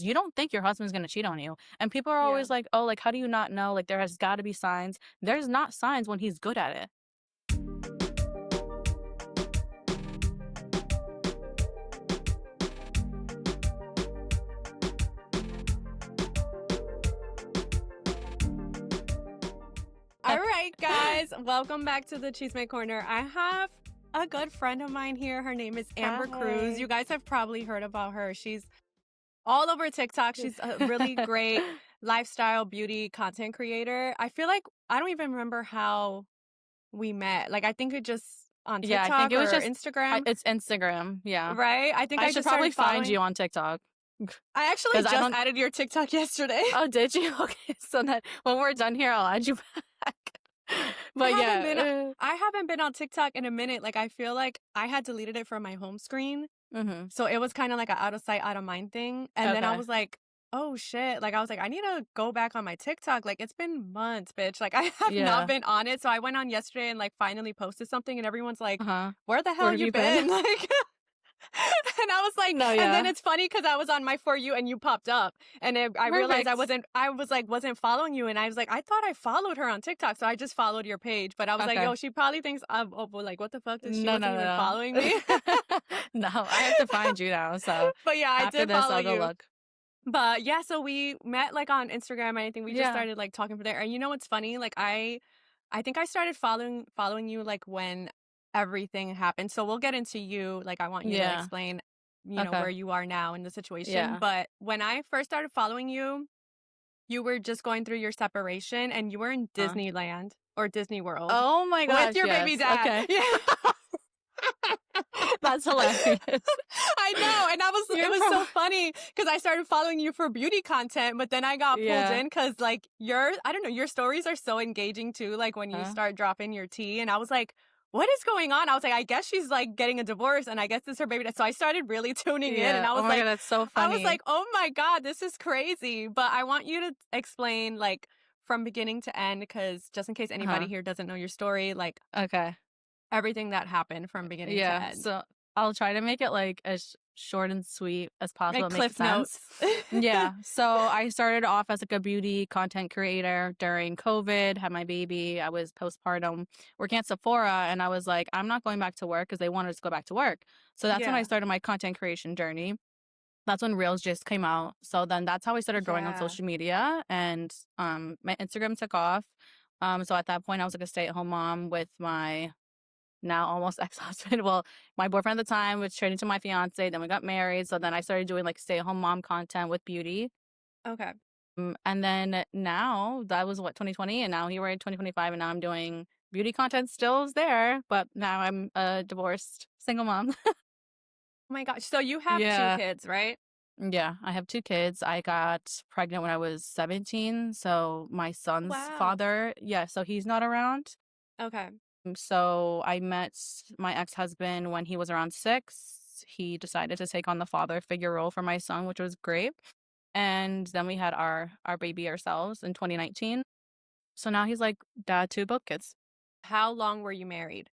You don't think your husband's gonna cheat on you. And people are Yeah. always like, "Oh, like, how do you not know? Like, there has gotta be signs." There's not signs when he's good at it. All right, guys, welcome back to the Chisme Corner. I have a good friend of mine here. Her name is Amber Cruz. Hi. You guys have probably heard about her. She's all over TikTok. She's a really great lifestyle beauty content creator. I feel like I don't even remember how we met. Like, I think it just on Yeah, I think TikTok it was or just Instagram, it's Instagram, yeah. right? I think I I should just probably started find following. you on TikTok. I actually 'Cause I just don't added your TikTok yesterday. Oh, did you? Okay, so then when we're done here, I'll add you back. But yeah. I haven't been on TikTok in a minute. Like, I feel like I had deleted it from my home screen. Mhm. So it was kind of like a out of sight, out of mind thing. And then I Okay. was like, oh shit. Like, I was like, I need to go back on my TikTok. Like, it's been months, bitch. Like, I have not Yeah. been on it. So I went on yesterday and like finally posted something, and everyone's like, Uh-huh. where the Where hell have you you been? been? Like, and I was like, No, and then yeah. it's funny because I was on my For You and you popped up, and I realized Perfect. I was like, wasn't following you, and I was like, I thought I followed her on TikTok, so I just followed your page, but I was like, Okay. yo, she probably thinks oh, well, like, what the fuck? She No, wasn't no, even no, following no. me. No, I have to find you now, so But yeah, I after did this, follow I'll go you. look. But yeah, so we met like on Instagram and I think we just Yeah. started like talking from there. And you know what's funny? Like I think I started following you like when everything happened. So we'll get into you. Like, I want you to Yeah. explain, Okay. where you are now in the situation. Yeah. But when I first started following you, you were just going through your separation and you were in Huh. Disneyland or Disney World Oh my with gosh, your baby yes. dad. Okay. Yeah. That's hilarious. I know, and it You're was pro so funny because I started following you for beauty content, but then I got pulled Yeah. in because like I don't know, your stories are so engaging too. Like when you Huh? start dropping your tea, and I was like, what is going on? I was like, I guess she's like getting a divorce, and I guess this is her baby. So I started really tuning in, and Yeah. Oh my god, that's so I was funny. like, oh my god, this is crazy. But I want you to explain like from beginning to end, because just in case anybody Uh-huh. here doesn't know your story, like Okay. everything that happened from beginning to Yeah. end, So I'll try to make it like as short and sweet as possible. like It makes Cliff Notes. sense. Yeah. So I started off as like a beauty content creator during COVID, had my baby. I was postpartum working at Sephora, and I was like, I'm not going back to work because they wanted us to go back to work. So that's when I Yeah. started my content creation journey. That's when Reels just came out. So then that's how I started growing on Yeah. social media, and my Instagram took off. So at that point I was like a stay-at-home mom with my now almost ex-husband. Well, my boyfriend at the time was turned into my fiance. Then we got married. So then I started doing like stay-at-home mom content with beauty. Okay. And then now that was what 2020, and now here we're in 2025, and now I'm doing beauty content. Still is there, but now I'm a divorced single mom. Oh my gosh. So you have two Yeah. kids, right? Yeah, I have two kids. I got pregnant when I was 17. So my son's Wow. father, yeah, so he's not around. Okay. So I met my ex-husband when he was around 6. He decided to take on the father figure role for my son, which was great. And then we had our baby ourselves in 2019. So now he's like dad to both kids. How long were you married?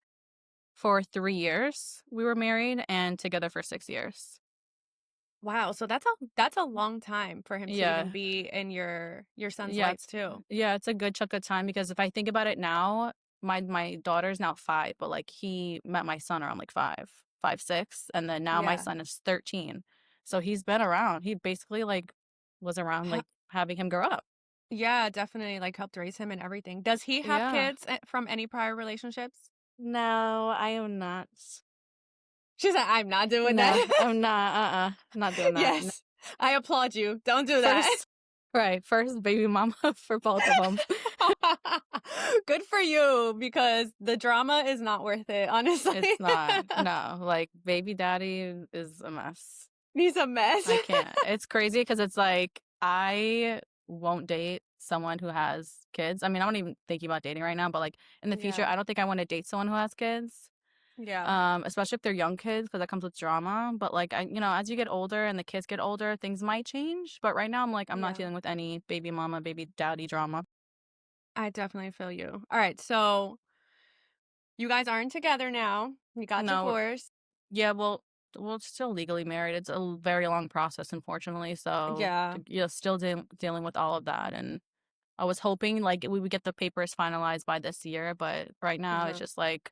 For 3 years we were married, and together for 6 years. Wow. So that's a long time for him to even Yeah. be in your son's Yeah. life too. Yeah, it's a good chunk of time because if I think about it now, my daughter's now 5, but like he met my son around like 5, 6, and then now my Yeah. son is 13. So he's been around. He basically like was around Ha- like having him grow up. yeah, definitely like helped raise him and everything. Does he have Yeah. kids from any prior relationships? No, I am not. She's like, I'm not doing No, that. I'm not. Not doing that. No. Yes. I applaud you. Don't do that. First, right, first baby mama for both of them. Good for you, because the drama is not worth it, honestly. It's not. No, like baby daddy is a mess. He's a mess. I can't. It's crazy because it's like I won't date someone who has kids. I mean, I'm not even thinking about dating right now, but like in the future, Yeah. I don't think I want to date someone who has kids. Yeah. Especially if they're young kids, because that comes with drama. But like as you get older and the kids get older, things might change. But right now, I'm like, I'm not Yeah. dealing with any baby mama, baby daddy drama. I definitely feel you. All right. So you guys aren't together now. You got No, divorced. yeah, well, well, still legally married. It's a very long process, unfortunately. So, Yeah, still dealing with all of that. And I was hoping like we would get the papers finalized by this year, but right now it's uh-huh. just like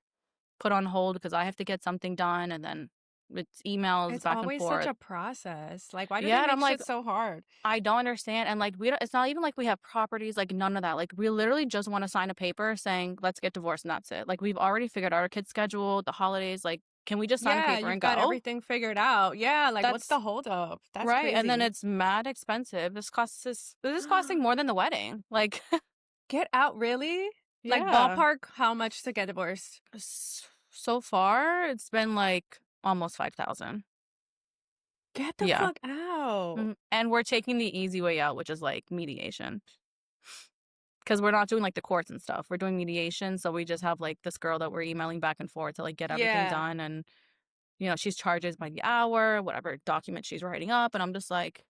put on hold because I have to get something done, and then it's emails It's back and always such forth. a process. Like, why do they Yeah, and make I'm like, shit so hard? I don't understand. And like, we don't, it's not even like we have properties, like none of that. Like, we literally just want to sign a paper saying, let's get divorced, and that's it. Like, we've already figured out our kids' schedule, the holidays. Like, can we just sign a Yeah, paper you've and got go? everything figured out. Yeah, like what's That's the holdup? That's right. And then crazy. it's mad expensive. This is costing more than the wedding. Like, Get out, really? Like yeah. ballpark, how much to get divorced? So far, it's been like almost 5,000. Get the Yeah. fuck out. And we're taking the easy way out, which is like mediation. Because we're not doing like the courts and stuff. We're doing mediation. So we just have like this girl that we're emailing back and forth to like get everything Yeah. done. And, she's charges by the hour, whatever document she's writing up. And I'm just like,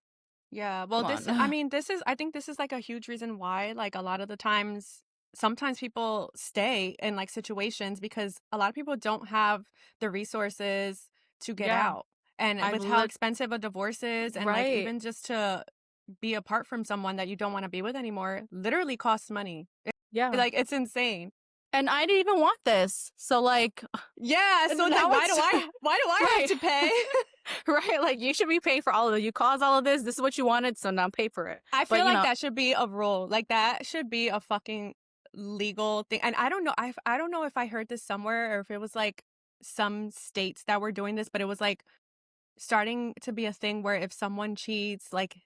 Yeah. Well, come this, I on. mean, I think this is like a huge reason why, like, a lot of the times, sometimes people stay in like situations because a lot of people don't have the resources to get Yeah. out. And I've with how lit expensive a divorce is, and like right. even just to be apart from someone that you don't want to be with anymore, literally costs money. Yeah. Like, it's insane. And I didn't even want this. So like Yeah. So it's like, now it's why do I have right. to pay? Right. Like you should be paying for all of it. You caused all of this. This is what you wanted. So now pay for it. I But feel like that should be a rule. Like that should be a fucking legal thing. And I don't know. I don't know if I heard this somewhere or if it was like some states that were doing this, but it was like starting to be a thing where if someone cheats, like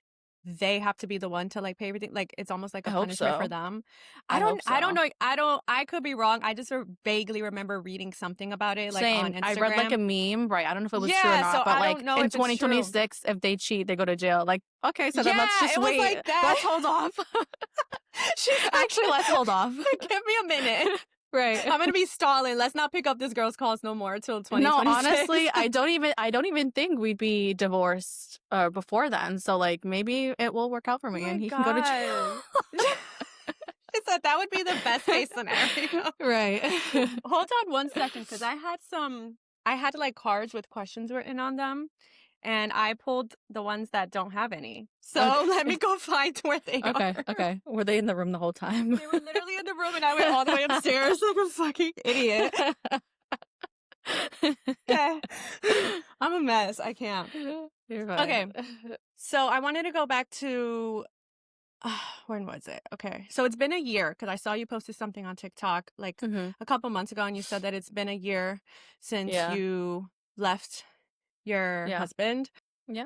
they have to be the one to like pay everything. Like it's almost like I a hope punishment for so. them. I hope I don't so. know. I could be wrong. I just vaguely remember reading something about it like on Same. I read like Instagram. a meme, right? I don't know if it was true or Yeah, not, so but I don't like know in if it's true. 2026, if they cheat, they go to jail. Like, okay, so then let's Yeah, just it was wait. like that. Let's hold off. She's like, Actually, let's hold off. give me a minute. Right. I'm gonna be stalling. Let's not pick up this girl's calls no more till No, 2026. honestly, I don't even think we'd be divorced before then. So like maybe it will work out for Oh me my and he can go to jail. god. She said that would be the best case scenario. Right. Hold on one second, because I had like cards with questions written on them, and I pulled the ones that don't have any. So let me Okay. go find where they Okay. are. Okay. Were they in the room the whole time? They were literally in the room, and I went all the way upstairs like a fucking idiot. Okay. I'm a mess. I can't. You're Okay. fine. So I wanted to go back to when was it? Okay. So it's been a year because I saw you posted something on TikTok like Hmm. a couple months ago, and you said that it's been a year since Yeah. you left your Yeah. husband. Yeah.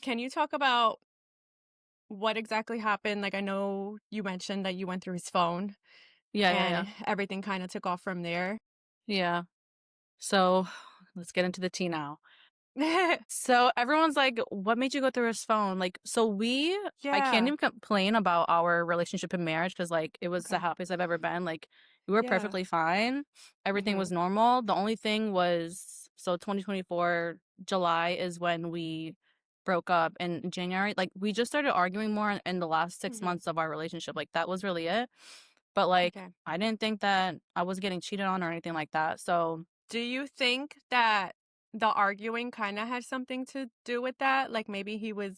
Can you talk about what exactly happened? Like, I know you mentioned that you went through his phone Yeah. Yeah. Yeah. and everything kind of took off from there. Yeah. So let's get into the tea now. So everyone's like, what made you go through his phone? Like, I can't Yeah. even complain about our relationship and marriage because, like, it was the Okay. happiest I've ever been. Like, we were Yeah. perfectly fine. Everything Mm-hmm. was normal. The only thing was, so 2024, July is when we broke up. In January, like, we just started arguing more in the last 6 months of our relationship. Like, that was really it. But, like, Okay. I didn't think that I was getting cheated on or anything like that. So, Do you think that the arguing kind of had something to do with that? Like maybe he was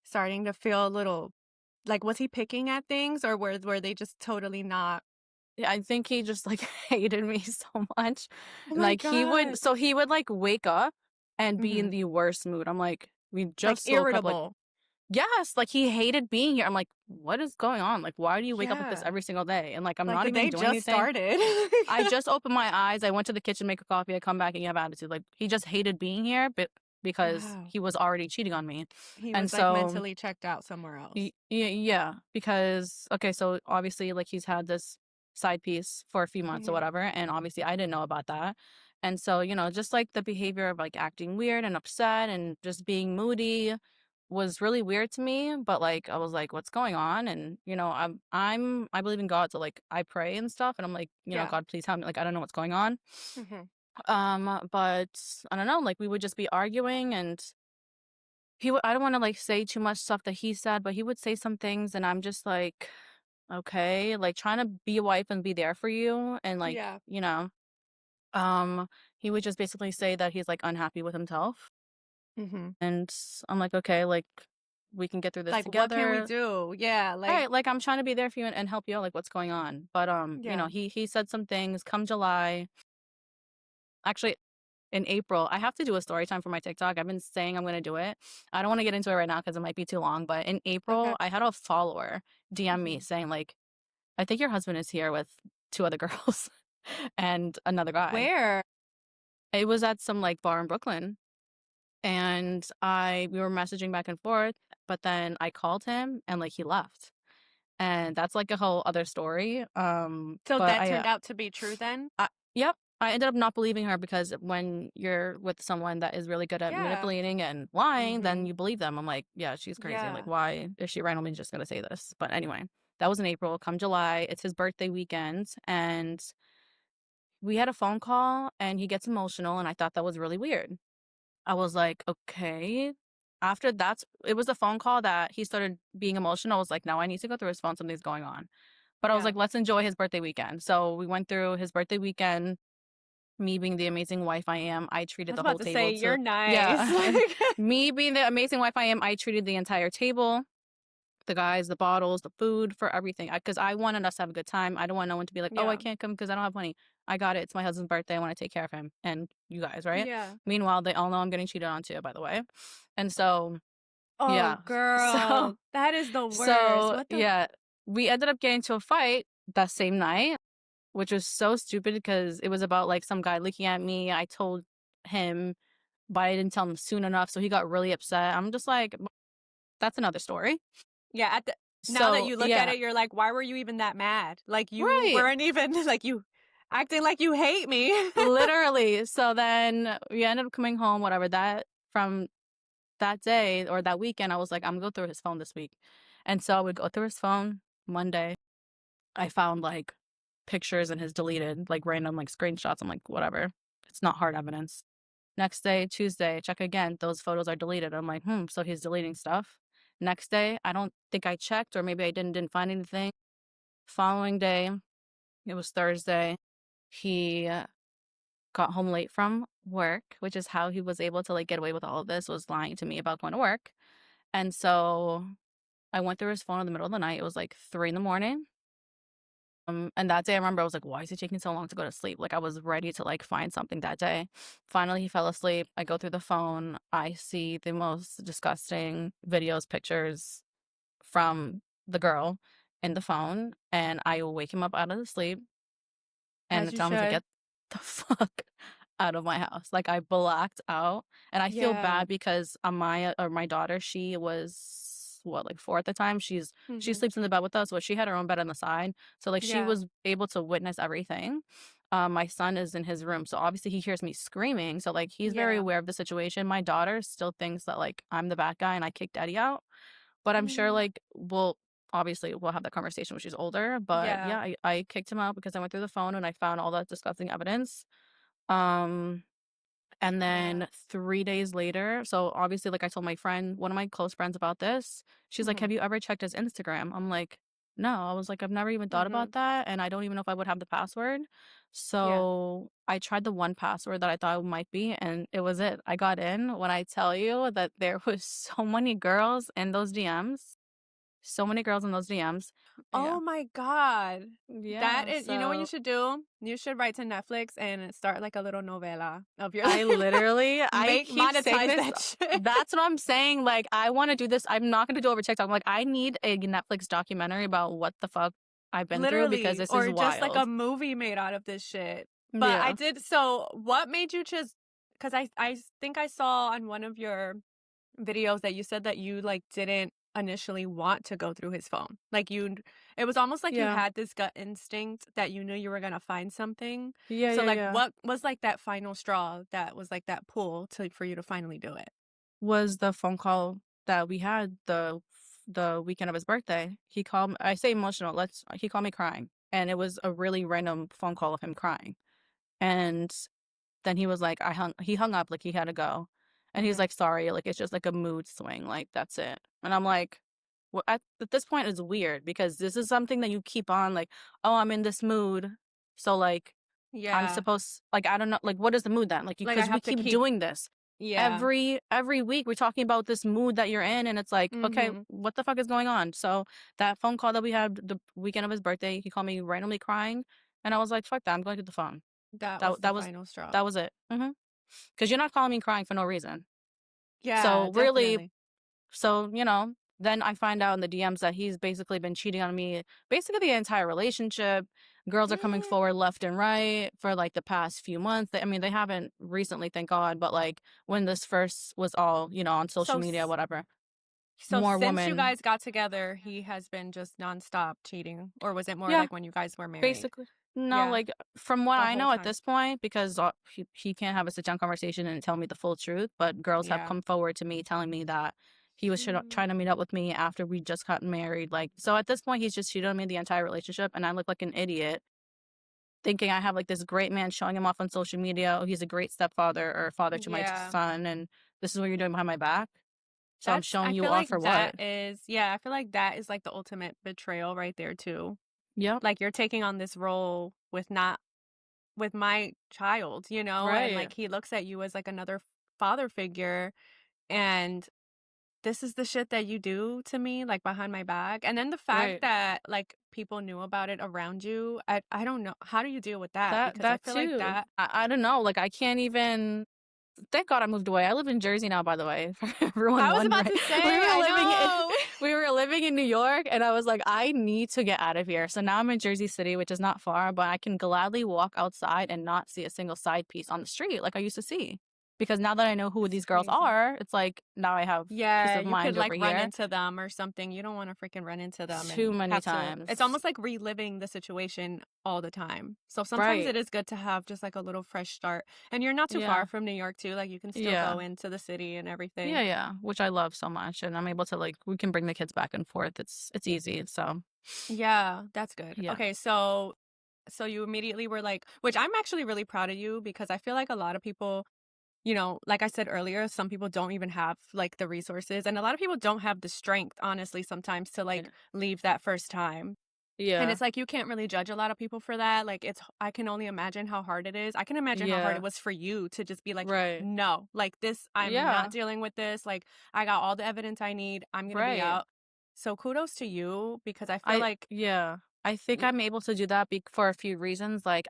starting to feel a little like, was he picking at things, or were they just totally not? yeah, I think he just like hated me so much. Oh my Like god. he would like wake up and be in Hmm. the worst mood. I'm like, we Like just woke up. Like, irritable. yes, like he hated being here. I'm like, what is going on? Like, why do you wake up like this Yeah. every single day? And like, I'm Like not the even day doing just anything. started. I just opened my eyes. I went to the kitchen, make a coffee. I come back and you have attitude. Like he just hated being here, but because Wow. he was already cheating on me. He And was like so mentally checked out somewhere else. Yeah, because okay, so obviously like he's had this side piece for a few months or Hmm. whatever, and obviously I didn't know about that. And so, just like the behavior of like acting weird and upset and just being moody was really weird to me, but like I was like, what's going on? And I believe in God, so like I pray and stuff, and I'm like, Yeah. God, please help me. Like I don't know what's going on. Hmm. But I don't know, like we would just be arguing and I don't wanna, like, say too much stuff that he said, but he would say some things, and I'm just like, "Okay," like, trying to be a wife and be there for you and, like, Yeah. Um, he would just basically say that he's, like, unhappy with himself, Mhm. and I'm like, "Okay, like, we can get through this Like, what can we together." do? Yeah, like Right, like, I'm trying to be there for you and help you out, like, what's going on? But, yeah. he said some things come July. Actually, in April, I have to do a story time for my TikTok. I've been saying I'm gonna do it. I don't wanna get into it right now because it might be too long, but in Okay. April, I had a follower DM me Mhm. saying, like, "I think your husband is here with 2 other girls and another guy." Where? It was at some, like, bar in Brooklyn, and I we were messaging back and forth, but then I called him and, like, he left, and that's, like, a whole other story, So but that turned out to be true then? yep, I ended up not believing her because when you're with someone that is really good at Yeah. manipulating and lying, then Mhm. you believe them. I'm like, "Yeah, she's crazy, like, Yeah. why is she randomly just gonna say this?" But anyway, that was in April. Come July, it's his birthday weekend, and we had a phone call, and he gets emotional, and I thought that was really weird. I was like, "Okay." After that's it was a phone call that he started being emotional. I was like, "No, I need to go through his phone, something's going on." But I was Yeah. like, "Let's enjoy his birthday weekend." So we went through his birthday weekend. Me being the amazing wife I am, I I treated was the about whole to say, table you're to nice. yeah. Like Me being the amazing wife I am, I treated the entire table, the guys, the bottles, the food, for everything. Because I wanted us to have a good time. I don't want no one to be like, "Oh, I Yeah. can't come because I don't have money." I got it. It's my husband's birthday. I wanna take care of him and you guys, right? Yeah. Meanwhile, they all know I'm getting cheated on too, by the way. And so, Oh, yeah. So girl, that is the worst. What the yeah, we ended up getting into a fight that same night, which was so stupid because it was about, like, some guy looking at me. I told him, but I didn't tell him soon enough, so he got really upset. I'm just like, That's another story." Yeah, at the now that So, you look at yeah. it, you're like, "Why were you even that mad?" Like, you Right. weren't even like, you acting like you hate me. Literally. So then we ended up coming home, whatever, that from that day or that weekend, I was like, "I'm gonna go through his phone this week." And so I would go through his phone. Monday, I found, like, pictures in his deleted, like, random, like, screenshots. I'm like, "Whatever. It's not hard evidence." Next day, Tuesday, check again. Those photos are deleted. I'm like, so he's deleting stuff. Next day, I don't think I checked, or maybe I didn't find anything. Following day, it was Thursday. He got home late from work, which is how he was able to like get away with all of this, was lying to me about going to work. And so I went through his phone in the middle of the night. It was like 3 in the morning. And that day I remember I was like, why is he taking so long to go to sleep? Like I was ready to like find something that day. Finally he fell asleep. I go through the phone. I see the most disgusting videos, pictures from the girl in the phone. And I wake him up out of the sleep As and you tell him to should. get the fuck out of my house. Like I blacked out, and I feel Yeah. bad because Amaya or my daughter, she was what, like 4 at the time. She Mhm. sleeps in the bed with us, but she had her own bed on the side. So like she Yeah. was able to witness everything. My son is in his room, so obviously he hears me screaming. So like he's very Yeah. aware of the situation. My daughter still thinks that like I'm the bad guy and I kicked Daddy out. But I'm sure, Mm. like, obviously, we'll have that conversation when she's older, but Yeah. yeah, I kicked him out because I went through the phone and I found all that disgusting evidence. Um, and Yeah. then 3 days later, so obviously, like, I told my friend, one of my close friends, about this. She's like, "Have Mhm. you ever checked his Instagram?" I'm like, "No." I was like, "I've never even thought about Mhm. that, and I don't even know if I would have the password." Yeah. So, I tried the one password that I thought it might be, and it was it. I got in. When I tell you that there was so many girls in those DMs. So many girls in those DMs. Yeah. Oh my god. That Yeah, is, you know what you so should do? You should write to Netflix and start like a little novela of your I life. literally I Make keep saying monetize this. that shit. That's what I'm saying, like, I wanna do this. I'm not gonna do it over TikTok. I'm like, I need a Netflix documentary about what the fuck I've been through because Literally, this is or just like a wild. movie made out of this shit. But I Yeah. did so what made you just because I think I saw on one of your videos that you said that you like didn't initially want to go through his phone. Like you it was almost like you Yeah. had this gut instinct that you knew you were going to find something. Yeah, So yeah, like yeah. what was like that final straw that was like that pull to for you to finally do it? Was the phone call that we had the weekend of his birthday. He called I say emotional, he called me crying, and it was a really random phone call of him crying. And then he was like, he hung up, like, he had to go, and he's Mhm. like, "Sorry, like, it's just, like, a mood swing, like, that's it." And I'm like, well, at this point, it's weird because this is something that you keep on, like, "Oh, I'm in this mood, so, like, I'm Yeah. supposed like, I don't know, like, what is the mood then? Like, Like, I because we have to keep keep doing this. yeah. Every week we're talking about this mood that you're in, and it's like, okay, Mhm. what the fuck is going on? So that phone call that we had the weekend of his birthday, he called me randomly crying, and I was like, fuck that, I'm going to the phone. That was That the that was final straw. that was it. Because you're not calling me crying for no reason. Yeah, So really, definitely. then I find out in the DMs that he's basically been cheating on me basically the entire relationship. Girls are coming Eh. forward left and right for like the past few months. I mean, they haven't recently, thank God, but like when this first was all, on social So media, s whatever, so more since you women. guys got together, he has been just nonstop cheating, or was it more Yeah, like when you guys were married? basically. No, Yeah, like from what the I whole know at time. this point, because he can't have a sit down conversation and tell me the full truth, but girls have Yeah. come forward to me telling me that he was Mm. trying to meet up with me after we just got married. Like, so at this point, he's just cheated on me the entire relationship, and I look like an idiot thinking I have like this great man showing him off on social media. Oh, he's a great stepfather or father to my Yeah. son, and this is what you're doing behind my back. So I'm That's showing I you feel off like for what? that is yeah, I feel like that is, like, the ultimate betrayal right there too. Yep. Like, you're taking on this role with not with my child, and, Right. like, he looks at you as, like, another father figure, and this is the shit that you do to me, like, behind my back, and then the fact Right. that, like, people knew about it around you, I don't know. How do you deal with that? That Because I that feel like too. that I don't know. Like I can't even. Thank God I moved away. I live in Jersey now, by the way, for everyone I was about wondering. to say, We were I living in know. we were living in New York, and I was like, I need to get out of here. So now I'm in Jersey City, which is not far, but I can gladly walk outside and not see a single side piece on the street like I used to see. Because now that I know who That's these girls crazy. are, it's like now I have peace Yeah, of you could, mind over like, run here. into them or something. You don't wanna freaking run into them Too and many have to it's times. almost like reliving the situation all the time. So sometimes Right. it is good to have just, like, a little fresh start. And you're not too far Yeah. from New York too, like, you can still go Yeah. into the city and Yeah, everything. yeah. Which I love so much. And I'm able to like we can bring the kids back and forth. It's easy. So Yeah, that's good. yeah. Okay, so you immediately were like which I'm actually really proud of you because I feel like a lot of people, like I said earlier, some people don't even have like the resources and a lot of people don't have the strength, honestly, sometimes to like Right. leave that first time. And Yeah. it's like you can't really judge a lot of people for that. Like I can only imagine how hard it is. I can imagine how hard it Yeah. was for you to just be like, Right. "No, like this I'm not Yeah. dealing with this. Like I got all the evidence I need. I'm going to be Right. out." So kudos to you because I feel I like yeah. I think y- I'm able to do that for a few reasons. Like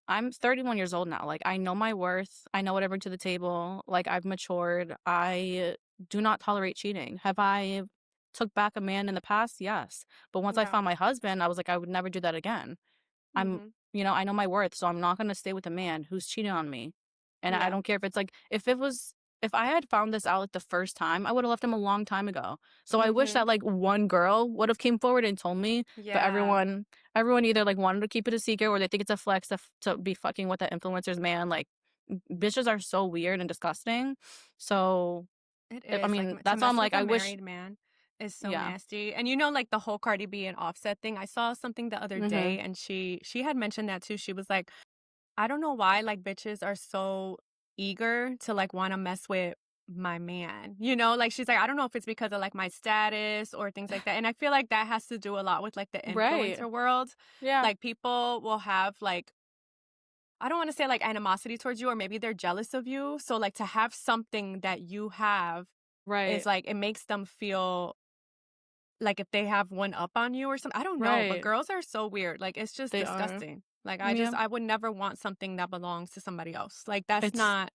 I'm 31 years old now. Like I know my worth. I know what I bring to the table. Like I've matured. I do not tolerate cheating. Have I took back a man in the past? Yes. But once I yeah. found my husband, I was like I would never do that again. I'm Mhm. I know my worth, so I'm not gonna stay with a man who's cheating on me. And I Yeah. don't care if it's like if I had found this out like the first time, I would have left him a long time ago. So I wish Mhm. that like one girl would have came forward and told me, but Yeah. everyone either like wanted to keep it a secret or they think it's a flex to be fucking with that influencer's man. Like bitches are so weird and disgusting. So It I is like mean, to that's why I'm mess like with a I wish married man is so yeah. nasty. And like the whole Cardi B and Offset thing. I saw something the other Mhm. day and she had mentioned that too. She was like, I don't know why like bitches are so eager to like want to mess with my man. Like she's like, I don't know if it's because of like my status or things like that. And I feel like that has to do a lot with like the Right. influencer world. Yeah. Like people will have like I don't want to say like animosity towards you or maybe they're jealous of you. So like to have something that you have is Right. like it makes them feel like if they have one up on you or something. I don't know, but Right. girls are so weird. Like it's just They are. disgusting. Like Yeah. I would never want something that belongs to somebody else. Like that's It's not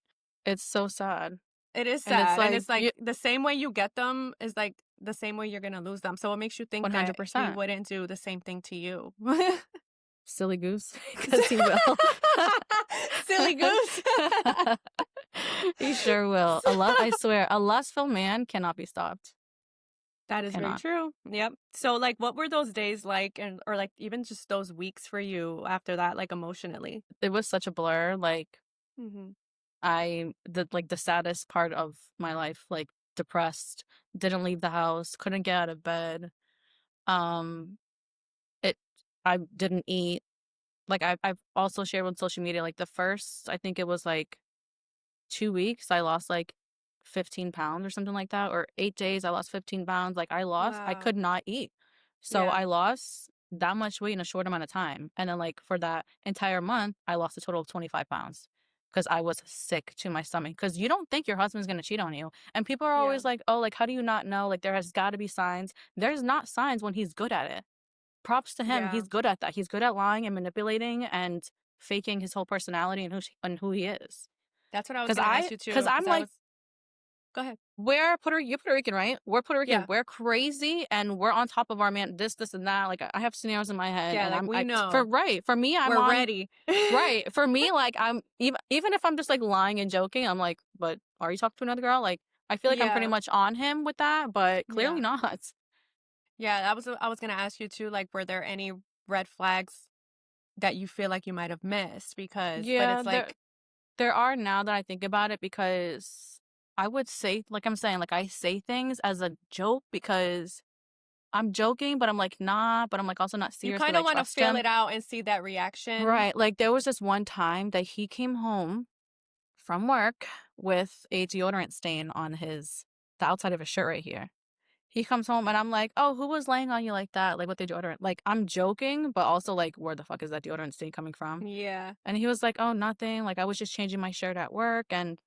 it's so sad. it is And it's sad. And like, it's like the same way you get them is like the same way you're gonna lose them. So it makes you think that he 100%. wouldn't do the same thing to you. Silly goose, because he will. Silly goose. He sure will. I swear, a lustful man cannot be stopped. That is very Cannot. true. Yep. So like what were those days like and or like even just those weeks for you after that like emotionally? It was such a blur. Like, Mhm. the saddest part of my life, like, depressed, didn't leave the house, couldn't get out of bed. Um, it, I didn't eat. Like, I've also shared on social media, like, the first, I think it was like 2 weeks, I lost like 15 pounds or something like that, or 8 days, I lost 15 pounds. Like I Wow. could not eat. So Yeah. I lost. that much weight in a short amount of time. And then, like, for that entire month, I lost a total of 25 pounds because I was sick to my stomach. Because you don't think your husband's going to cheat on you. And people are Yeah. always like, oh, like, how do you not know? Like, there has got to be signs. There's not signs when he's good at it. Props to him. Yeah. He's good at that. He's good at lying and manipulating and faking his whole personality and who he is. That's what I was Because gonna ask you because too, I'm because I like, was Go ahead. you're Puerto Rican, right? We're Puerto Rican. Yeah. We're crazy and we're on top of our man, this, and that. Like, I have scenarios in my head, Yeah, and like, we for know. right. For me, I'm We're on ready. right. For me, like, I'm even if I'm just like lying and joking, I'm like, but are you talking to another girl? Like, I feel like I'm pretty Yeah. much on him with that, but clearly Yeah. not. Yeah, I was gonna ask you too, like, were there any red flags that you feel like you might have missed? But Yeah, it's like there are now that I think about it because I would say, like I'm saying, like I say things as a joke because I'm joking, but I'm like, nah, but I'm like also not you serious because kind I of want to trust feel him. it out and see that reaction. Right. Like there was this one time that he came home from work with a deodorant stain on the outside of his shirt right here. He comes home and I'm like, oh, who was laying on you like that? Like with the deodorant? Like I'm joking, but also like, where the fuck is that deodorant stain coming from? Yeah. And he was like, oh, nothing. Like I was just changing my shirt at work. And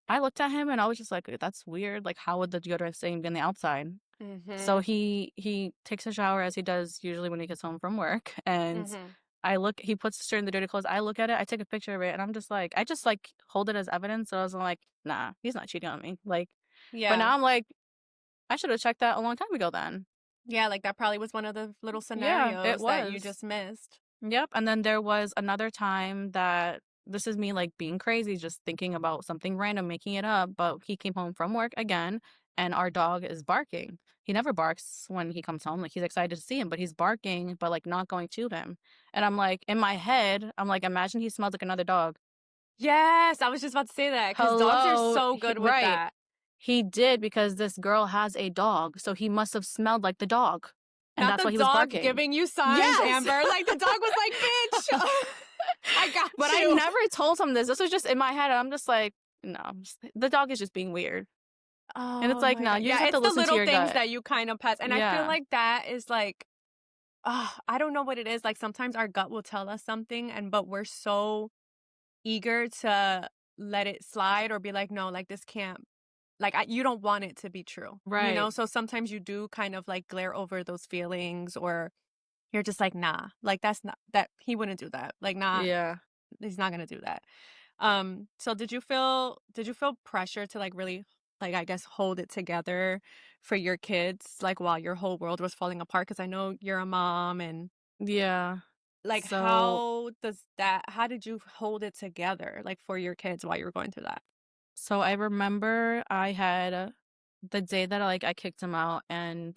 I looked at him and I was just like, that's weird. Like, how would the deodorant stain be on the outside? So Mhm. he takes a shower as he does usually when he gets home from work, and Mhm. he puts the shirt in the dirty clothes. I look at it, I take a picture of it, and I'm just like, I just like hold it as evidence. So I was like, nah, he's not cheating on me. Like, but Yeah. now I'm like, I should have checked that a long time ago then. Yeah, like that probably was one of the little Yeah, it scenarios that you was. just missed. Yep. And then there was another time that this is me like being crazy, just thinking about something random, making it up. But he came home from work again, and our dog is barking. He never barks when he comes home. Like he's excited to see him, but he's barking, but like not going to him. And I'm like, in my head, I'm like, imagine he smells like another dog. Yes, I was just about to say that because dogs are Hello. so good with Right. that. He did because this girl has a dog. So he must have smelled like the dog. And Not that's the why he was dog barking. giving you signs, Yes. Amber. Like the dog was like, "Bitch, I got But I you." never told him this. This was just in my head. I'm just like, no, the dog is just being weird. And it's Oh like, my no, god. you just Yeah, have it's to the listen to little your things gut. that you kind of pass. And I feel Yeah. like that is like, I don't know what it is. Like sometimes our gut will tell us something, but we're so eager to let it slide or be like, no, like this can't. Like you don't want it to be true, Right. So sometimes you do kind of like glare over those feelings, or you're just like, nah, like that's not that he wouldn't do that. Like, nah, Yeah. he's not gonna do that. So did you feel pressure to like really like I guess hold it together for your kids like while your whole world was falling apart? Because I know you're a mom and Yeah. like So how did you hold it together like for your kids while you were going through that? I remember I had the day that I kicked him out, and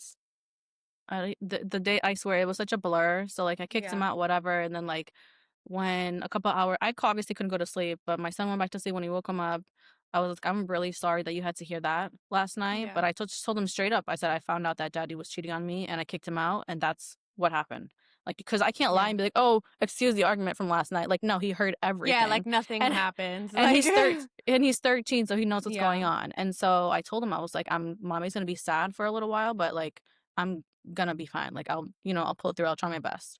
the day, I swear it was such a blur. So like I kicked him Yeah. out, whatever, and then like when a couple hours, obviously couldn't go to sleep, but my son went back to sleep. When he woke him up, I was like, I'm really sorry that you had to hear that last night. Yeah. But just told him straight up. I said I found out that daddy was cheating on me, and I kicked him out, and that's what happened. Like, because I can't lie Yeah. and be like, oh, excuse the argument from last night. Like, no, he heard Yeah, everything, like nothing and happens. and Like he's 13, so he knows what's yeah. going on. And so I told him, I was like, mommy's gonna be sad for a little while, but like I'm gonna be fine. Like I'll pull it through. I'll try my best.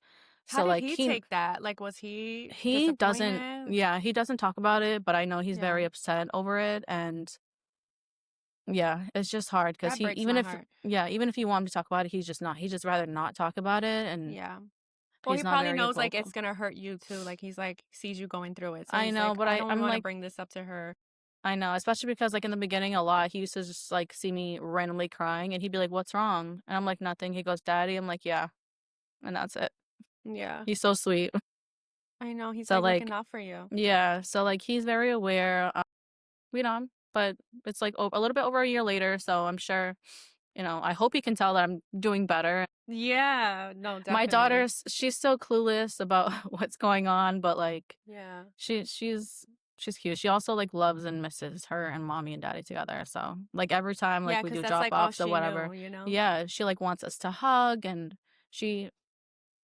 How So did like he take that? Like was he he doesn't, disappointed? yeah, he doesn't talk about it, but I know he's Yeah. very upset over it. And yeah, it's just hard because That breaks my heart. even if you want him to talk about it, he's just rather not talk about it, and Yeah. Well, he's he not probably very knows like it's vocal. gonna hurt you too. Like he's like sees you going through it. So I he's know, like, but I don't I'm want to like, bring this up to her. I know, especially because like in the beginning a lot, he used to just like see me randomly crying, and he'd be like, "What's wrong?" And I'm like, "Nothing." He goes, "Daddy." I'm like, "Yeah," and that's it. Yeah. He's so sweet. I know. He's So like looking like, out for you. yeah, so like he's very aware. But it's like a little bit over a year later, so I'm sure, I hope he can tell that I'm doing better. Yeah. No, My definitely. she's still clueless about what's going on, but like Yeah. she's cute. She also like loves and misses her and mommy and daddy together. So like every time like Yeah, we because do that's drop like all offs or she whatever, knew. yeah, she like wants us to hug, and she,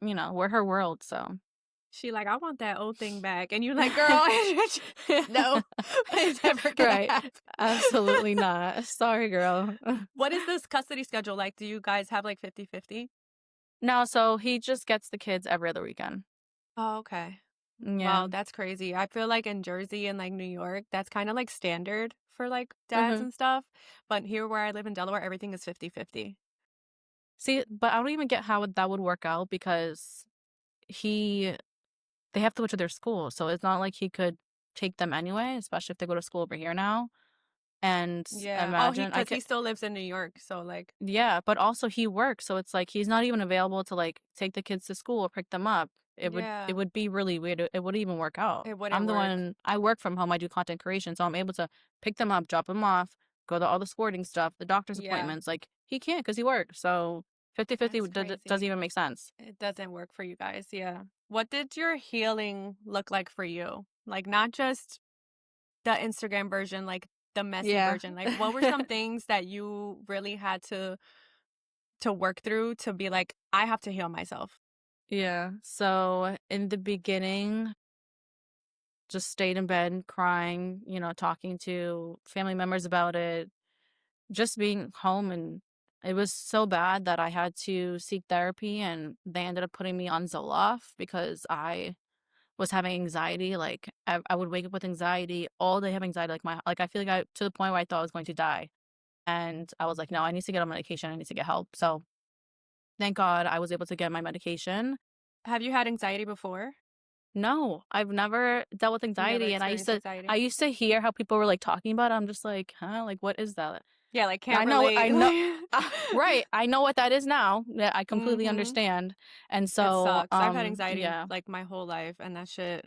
we're her world. So She like, I want that old thing back. And you're like, girl, no, it's never gonna right, happen. absolutely not. Sorry, girl. What is this custody schedule like? Do you guys have like 50-50? No, so he just gets the kids every other weekend. Oh, okay. Yeah. Wow, that's crazy. I feel like in Jersey and like New York, that's kind of like standard for like dads Mhm. and stuff. But here where I live in Delaware, everything is 50-50. See, but I don't even get how that would work out because he they have to go to their school, so it's not like he could take them anyway, especially if they go to school over here now. And Yeah. Oh, imagine I because could he still lives in New York. So like, yeah, but also he works, so it's like he's not even available to like take the kids to school or pick them up. It yeah, would be really weird. It wouldn't even work out. it wouldn't I'm the work. one I work from home, I do content creation, so I'm able to pick them up, drop them off, go to all the sporting stuff, the doctor's Yeah, appointments. Like he can't because he works. So 50-50 that's doesn't crazy. even make sense. It doesn't work for you guys. Yeah. What did your healing look like for you? Like, not just the Instagram version, like the messy Yeah. version. Like, what were some things that you really had to work through to be like, I have to heal myself? Yeah. So in the beginning, just stayed in bed crying, talking to family members about it, just being home. And it was so bad that I had to seek therapy and they ended up putting me on Zoloft because I was having anxiety. Like I would wake up with anxiety all day, have anxiety. Like I feel like I to the point where I thought I was going to die. And I was like, no, I need to get on medication. I need to get help. So thank God I was able to get my medication. Have you had anxiety before? No, I've never dealt with You never anxiety, and experienced I anxiety? used to hear how people were, like, talking about it, I'm just like, "Huh? Like, what is that?" Yeah, like And can't relate. I know Like, right, I know what that is now, yeah, I completely mm-hmm. understand, and It so, sucks. I've had anxiety yeah, like my whole life, and that shit,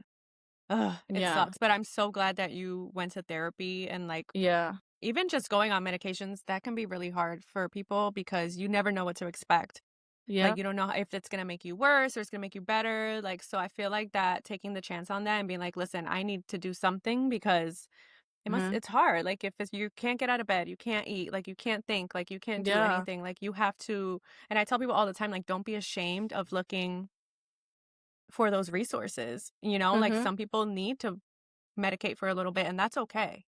ugh, it yeah, sucks. But I'm so glad that you went to therapy and like yeah, even just going on medications, that can be really hard for people because you never know what to expect. yeah, Like, you don't know if it's gonna make you worse or it's gonna make you better. Like, so I feel like that taking the chance on that and being like, listen, I need to do something because mhm, it's hard. Like, if it's, you can't get out of bed, you can't eat, like, you can't think, like, you can't do yeah, anything. Like, you have to, and I tell people all the time, like, don't be ashamed of looking for those resources. Like, mhm, some people need to medicate for a little bit, and that's okay.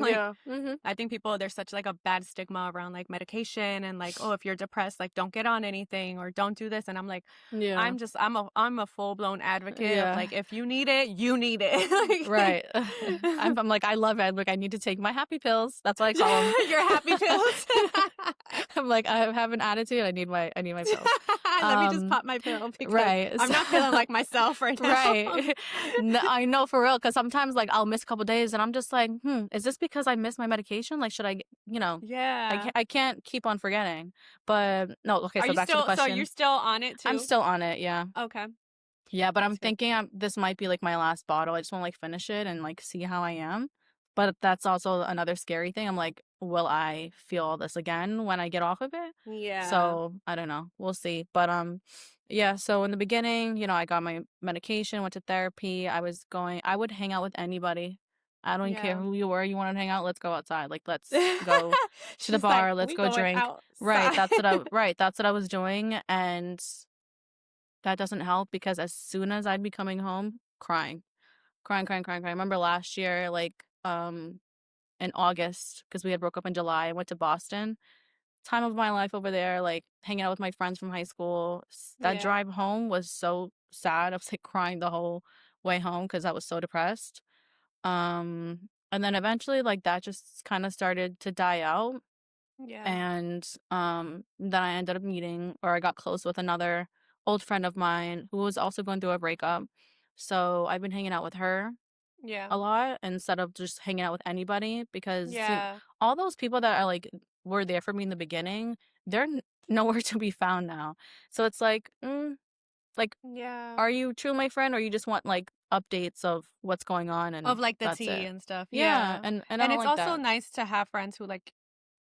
Like, yeah, mhm, I think people there's such like a bad stigma around like medication and like, oh, if you're depressed, like don't get on anything or don't do this. And I'm like, yeah, I'm a full blown advocate of yeah. like, if you need it, you need it. Right. I'm like, I love it, like, I need to take my happy pills, that's what I call them. Your happy pills. I'm like, I have an attitude, I need my pills. Let me just Um, pop my pill because right, I'm so not feeling like myself right now. right. No, I know for real, because sometimes, like, I'll miss a couple days, and I'm just like, is this because I missed my medication? Like, should I, Yeah. I can't keep on forgetting. But no, okay. Are So you back to the still so you're question. still on it I'm too? still on it. Yeah, Okay. yeah. But I'm That's good. thinking this might be like my last bottle. I just want to like finish it and like see how I am. But that's also another scary thing. I'm like, will I feel all this again when I get off of it? Yeah. So I don't know. We'll see. But yeah. So in the beginning, I got my medication, went to therapy. I would hang out with anybody. I don't care Yeah. who you were. You want to hang out? Let's go outside. Like, let's go to the She's like, bar. Let's we go going drink. Right. outside. That's what I was doing. And that doesn't help because as soon as I'd be coming home, crying, crying, crying, crying, crying. I remember last year, like, in August, because we had broke up in July, I went to Boston. Time of my life over there, like hanging out with my friends from high school. That Yeah. drive home was so sad. I was like crying the whole way home because I was so depressed. And then eventually, like that just kind of started to die out. Yeah. And then I ended up meeting, or I got close with another old friend of mine who was also going through a breakup. So I've been hanging out with her Yeah. a lot instead of just hanging out with anybody because Yeah. all those people that are like were there for me in the beginning, they're nowhere to be found now. So it's like, Yeah. are you truly my friend, or you just want like updates of what's going on Of and like the that's tea it? and stuff. Yeah, Yeah. and I And don't it's like also that. nice to have friends who like,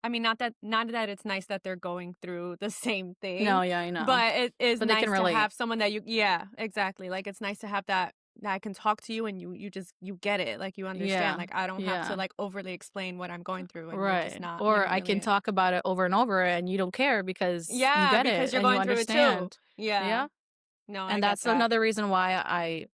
I mean, not that it's nice that they're going through the same No, thing, yeah, I know, but it is but they can nice to relate. have someone that you, yeah, exactly. Like, it's nice to have that I can talk to you and you just you get it. Like, you understand. Yeah, Like, I don't have to yeah. like overly explain what I'm going through and you're just Right. not, Or I can really. talk about it over and over and you don't care because you Yeah, get because it you're and you going through it too. understand. Yeah. Yeah. No, I And get that's that. another reason why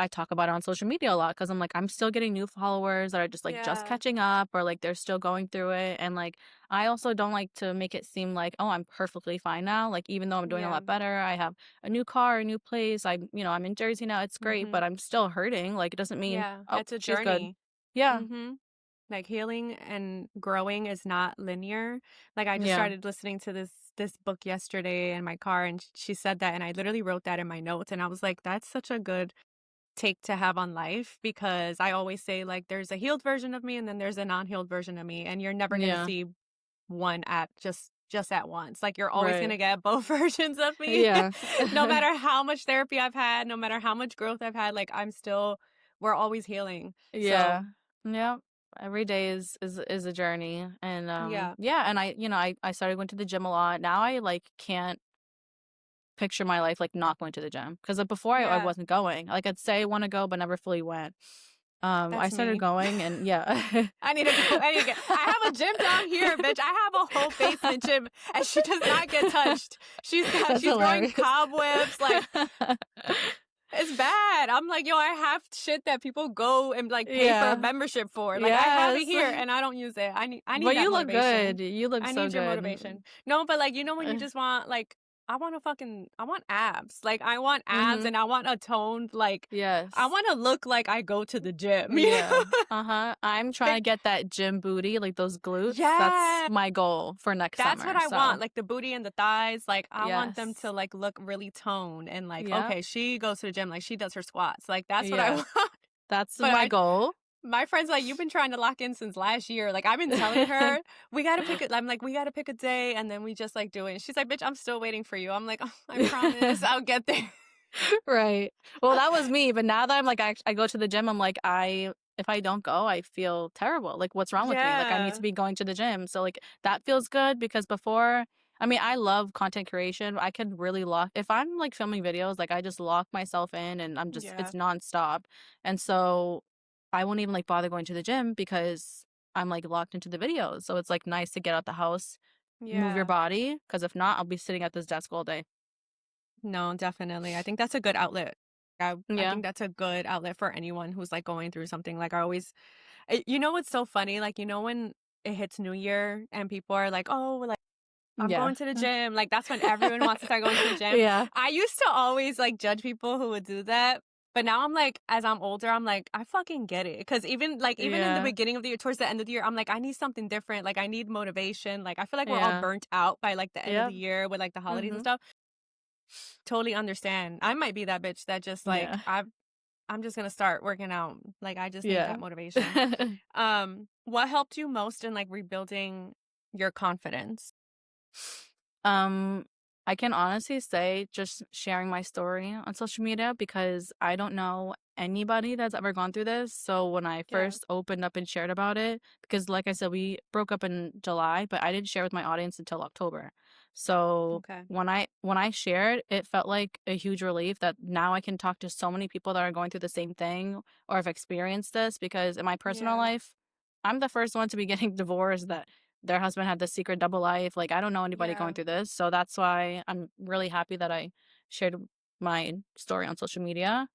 I talk about it on social media a lot because I'm like, I'm still getting new followers that are just like just Yeah. catching up or like they're still going through it. And like, I also don't like to make it seem like, oh, I'm perfectly fine now. Like, even though I'm doing a Yeah. lot better, I have a new car, a new place. I'm in Jersey now. It's great, Mhm. but I'm still hurting. Like, it doesn't mean, Yeah. oh, It's a she's good. journey. Yeah. Mhm. Like healing and growing is not linear. Like I just Yeah. started listening to this book yesterday in my car, and she said that, and I literally wrote that in my notes, and I was like, that's such a good take to have on life, because I always say like there's a healed version of me and then there's a non-healed version of me, and you're never going to Yeah. see one at just at once. Like you're always going Right. to get both versions of me. Yeah. No matter how much therapy I've had, no matter how much growth I've had, like we're always healing. Yeah. So, Yeah. Every day is a journey. And yeah. yeah, and I started going to the gym a lot. Now I like can't picture my life like not going to the gym because before I Yeah. wasn't going. Like I'd say I want to go but never fully went. I That's started me. going and yeah. I need to go. I need to get. I have a gym down here, bitch. I have a whole basement gym, and she does not get touched. That's She's growing hilarious. cobwebs. Like it's bad. I'm like, yo, I have shit that people go and like pay for a Yeah. membership for. Like I have it Yes. here, and I don't use it. I need But that you look motivation. good. You look I so need your good. motivation. No, but like when you just want like. I want abs. Like I want abs, Mhm. and I want a toned like I Yes. want to look like I go to the gym. You Yeah. know? Uh-huh. I'm trying Like, to get that gym booty, like those glutes. That's yeah. my goal for next That's what summer. I want, So, like, the booty and the thighs, like, I want them to, yes. like, look really toned and, like, Yeah. okay, she goes to the gym, like, she does her squats, like, that's what I Yeah. want. That's But my goal. my friend's like, "You've been trying to lock in since last year." Like, I've been telling her, "We gotta pick it." I'm like, "We gotta pick a day," and then we just, like, do it. And she's like, "Bitch, I'm still waiting for you." I'm like, "Oh, I promise I'll get there." Right. Well, that was me, but now that I'm like I go to the gym, I'm like if I don't go, I feel terrible. Like what's wrong with me? Like I need to Yeah. be going to the gym. So like that feels good because before I mean, I love content creation. I can really lock if I'm like filming videos, like I just lock myself in and I'm just Yeah. it's nonstop. And so I won't even like bother going to the gym because I'm like locked into the videos. So it's like nice to get out the house, move your Yeah. body, because if not, I'll be sitting at this desk all day. No, definitely. I think that's a good outlet. I Yeah. think that's a good outlet for anyone who's, like, going through something. Like, I always you know what's so funny? Like, when it hits New Year and people are like, "Oh, like, I'm Yeah. going to the gym." Like, that's when everyone wants to start going to the gym. Yeah. I used to always, like, judge people who would do that, but now I'm like, as I'm older, I'm like, I fucking get it. Because even in the Yeah. beginning of the year, towards the end of the year, I'm like, I need something different. Like, I need motivation. Like, I feel like we're all Yeah. burnt out by, like, the end of the Yep. year with, like, the holidays and Mhm. stuff. Totally understand. I might be that bitch that just, like, Yeah. I'm just gonna start working out. Like, I just need Yeah. that motivation. What helped you most in, like, rebuilding your confidence? Um, I can honestly say just sharing my story on social media because I don't know anybody that's ever gone through this. So when I Yeah. first opened up and shared about it, because like I said, we broke up in July, but I didn't share with my audience until October. So Okay. when I shared, it felt like a huge relief that now I can talk to so many people that are going through the same thing or have experienced this because in my personal Yeah. life, I'm the first one to be getting divorced that their husband had this secret double life. Like, I don't know anybody Yeah. going through this. So that's why I'm really happy that I shared my story on social media.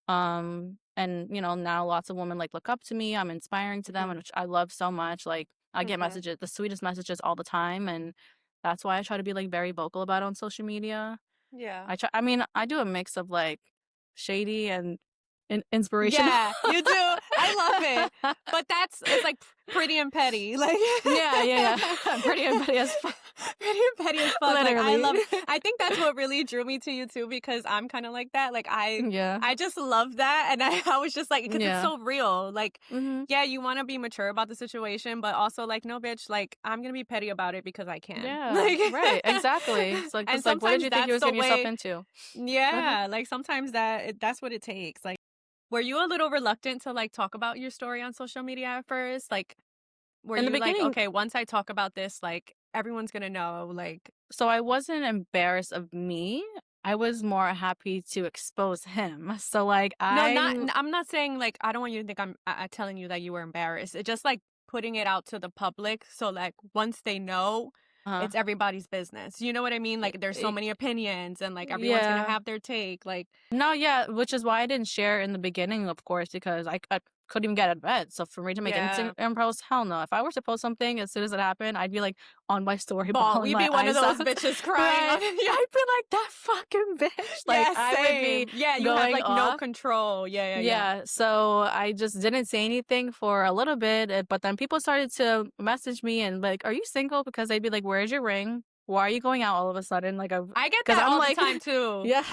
And now lots of women like look up to me. I'm inspiring to them, Mhm. and which I love so much. Like, I get Okay. messages, the sweetest messages all the time. And that's why I try to be like very vocal about it on social media. Yeah. I mean, I do a mix of like shady and inspirational. Yeah, you do. I love it. But it's like pretty and petty. Like Yeah, yeah, yeah. Pretty and petty as fuck. pretty and petty as fuck. Like Literally. I think that's what really drew me to you too, because I'm kind of like that. Like Yeah. I just love that, and I was just like, because it's Yeah. so real. Like, Mhm. yeah, you want to be mature about the situation, but also like, no, bitch, like I'm gonna be petty about it because I can. Yeah. Like, Right. Exactly. It's like, and cause like, what did sometimes you think you that's was the getting yourself way. into? Uh-huh. Yeah, like sometimes that's what it takes. Like, were you a little reluctant to like talk about your story on social media at first? Like, were In the you like, beginning, okay, once I talk about this, like everyone's gonna know? Like, so I wasn't embarrassed of me. I was more happy to expose him. So like no, I'm I'm not saying like I don't want you to think I'm telling you that you were embarrassed. It's just like putting it out to the public, so like once they know. Uh-huh. it's everybody's business. You know what I mean? Like there's so I many opinions and like everyone's gonna yeah. have their take. Like No, yeah, which is why I didn't share in the beginning, of course, because I couldn't even get out of bed. So for me to make an yeah. Instagram post, hell no. If I were to post something as soon as it happened, I'd be like on my story Ball. bawling We'd my be one of eyes those out. bitches crying Right. on yeah. I'd be like that fucking bitch. Like Yeah, I would be same. Yeah, you have going like no off. control. Yeah, yeah, yeah. Yeah, so I just didn't say anything for a little bit, but then people started to message me and like, "Are you single?" Because they'd be like, "Where's your ring? Why are you going out all of a sudden?" Like, I get because that I'm all the like, time too. yeah,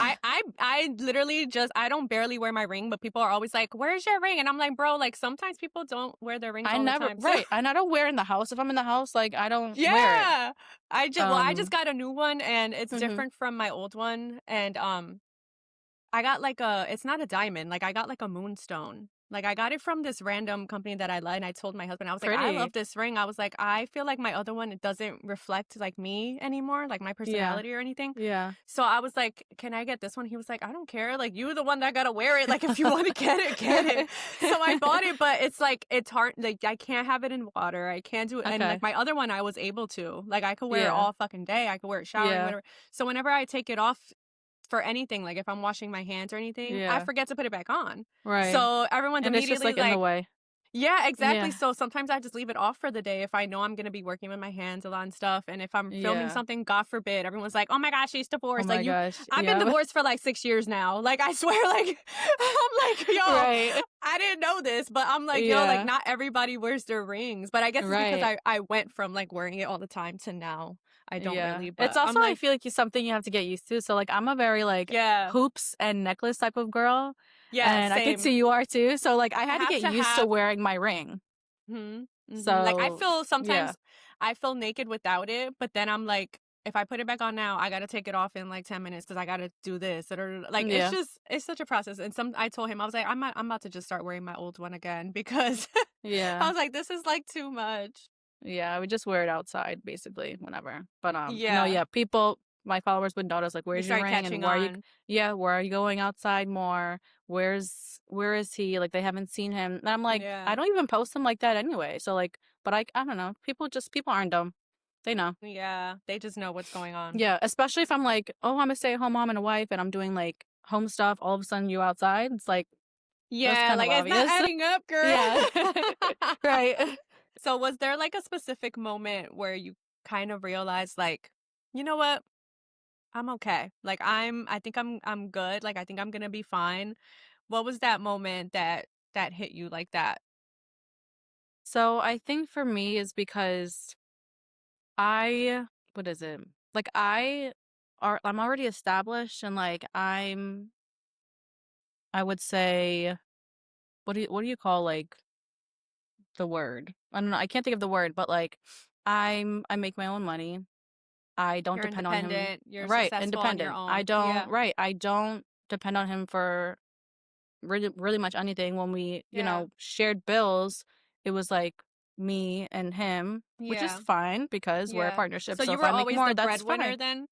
I literally just I don't barely wear my ring, but people are always like, "Where's your ring?" And I'm like, "Bro, like sometimes people don't wear their rings I all the never time too." right, and I don't wear it in the house. If I'm in the house, like I don't wear it. Yeah. I just Um, got a new one and it's mhm, different from my old one and I got like a it's not a diamond, like I got like a moonstone. Like I got it from this random company that I like and I told my husband, I was like, I pretty. love this ring. I was like, I feel like my other one it doesn't reflect like me anymore, like my Yeah, personality or anything. yeah. So I was like, can I get this one? He was like, I don't care. Like you're the one that gotta wear it. Like if you want to get it, get it. So I bought it, but it's like it's hard. Like I can't have it in water. I can't do it. And like Okay. my other one, I was able to. Like I could wear it Yeah, all fucking day. I could wear it showering, yeah, whatever. So whenever I take it off for anything, like if I'm washing my hands or anything, I yeah. forget to put it back on. Right, So everyone's and it's just immediately like in the like, way. yeah, exactly. Yeah, So sometimes I just leave it off for the day if I know I'm gonna be working with my hands a lot and stuff. And if I'm filming yeah. something, God forbid, everyone's like, "Oh my gosh, she's Oh divorced." Like my you, gosh. I've been Yeah. divorced for like 6 years now. Like I swear, like I'm like, yo, Right. I didn't know this, but I'm like, yo, like Yeah. not everybody wears their rings. But I guess it's because Right. I went from like wearing it all the time to now I don't Yeah. really. It's But I'm also I like, feel like it's something you have to get used to. So like I'm a very like yeah, hoops and necklace type of girl, yeah, and I could same. see you are too. So like I I had to have get to used to have wearing my ring. mhm, mhm. Like, I So feel yeah. sometimes I feel naked without it, but then I'm like, if I put it back on now, I gotta take it off in like 10 minutes because I gotta do this. Or like, Yeah. it's such a process. And I told him, I was like, I'm about to just start wearing my old one again because I Yeah. was like, this is like too much. Yeah. I would just wear it outside basically whenever. But no, Yeah. yeah, people my followers would notice like They where's your started ring and catching where are you on. yeah, where are you going outside more? Where is he? Like they haven't seen him. And I'm like, I Yeah. don't even post him like that anyway. So like but I don't know. People aren't dumb. They know. Yeah. They just know what's going on. Yeah, especially if I'm like, "Oh, I'm a stay-at-home mom and a wife, and I'm doing, like, home stuff, all of a sudden you outside." It's like, that's Yeah. kind of Like, it's not obvious. adding up, girl. Yeah. Right. So was there like a specific moment where you kind of realized like, you know what? I'm okay. Like I think I'm good. Like I think I'm going to be fine. What was that moment that hit you like that? So, I think for me is because I what is it? Like, I'm already established and, like, I would say what do you call, like, the word? I don't know, I can't think of the word, but, like, I make my own money. I don't You're depend on him. independent, you're Right, successful on your independent. I own. don't Yeah. right, I don't depend on him for really much anything. When we, Yeah. shared bills, it was like me and him, which is Yeah. fine because we're a Yeah. partnership. So So you if were I make always more, the that's breadwinner fine. then?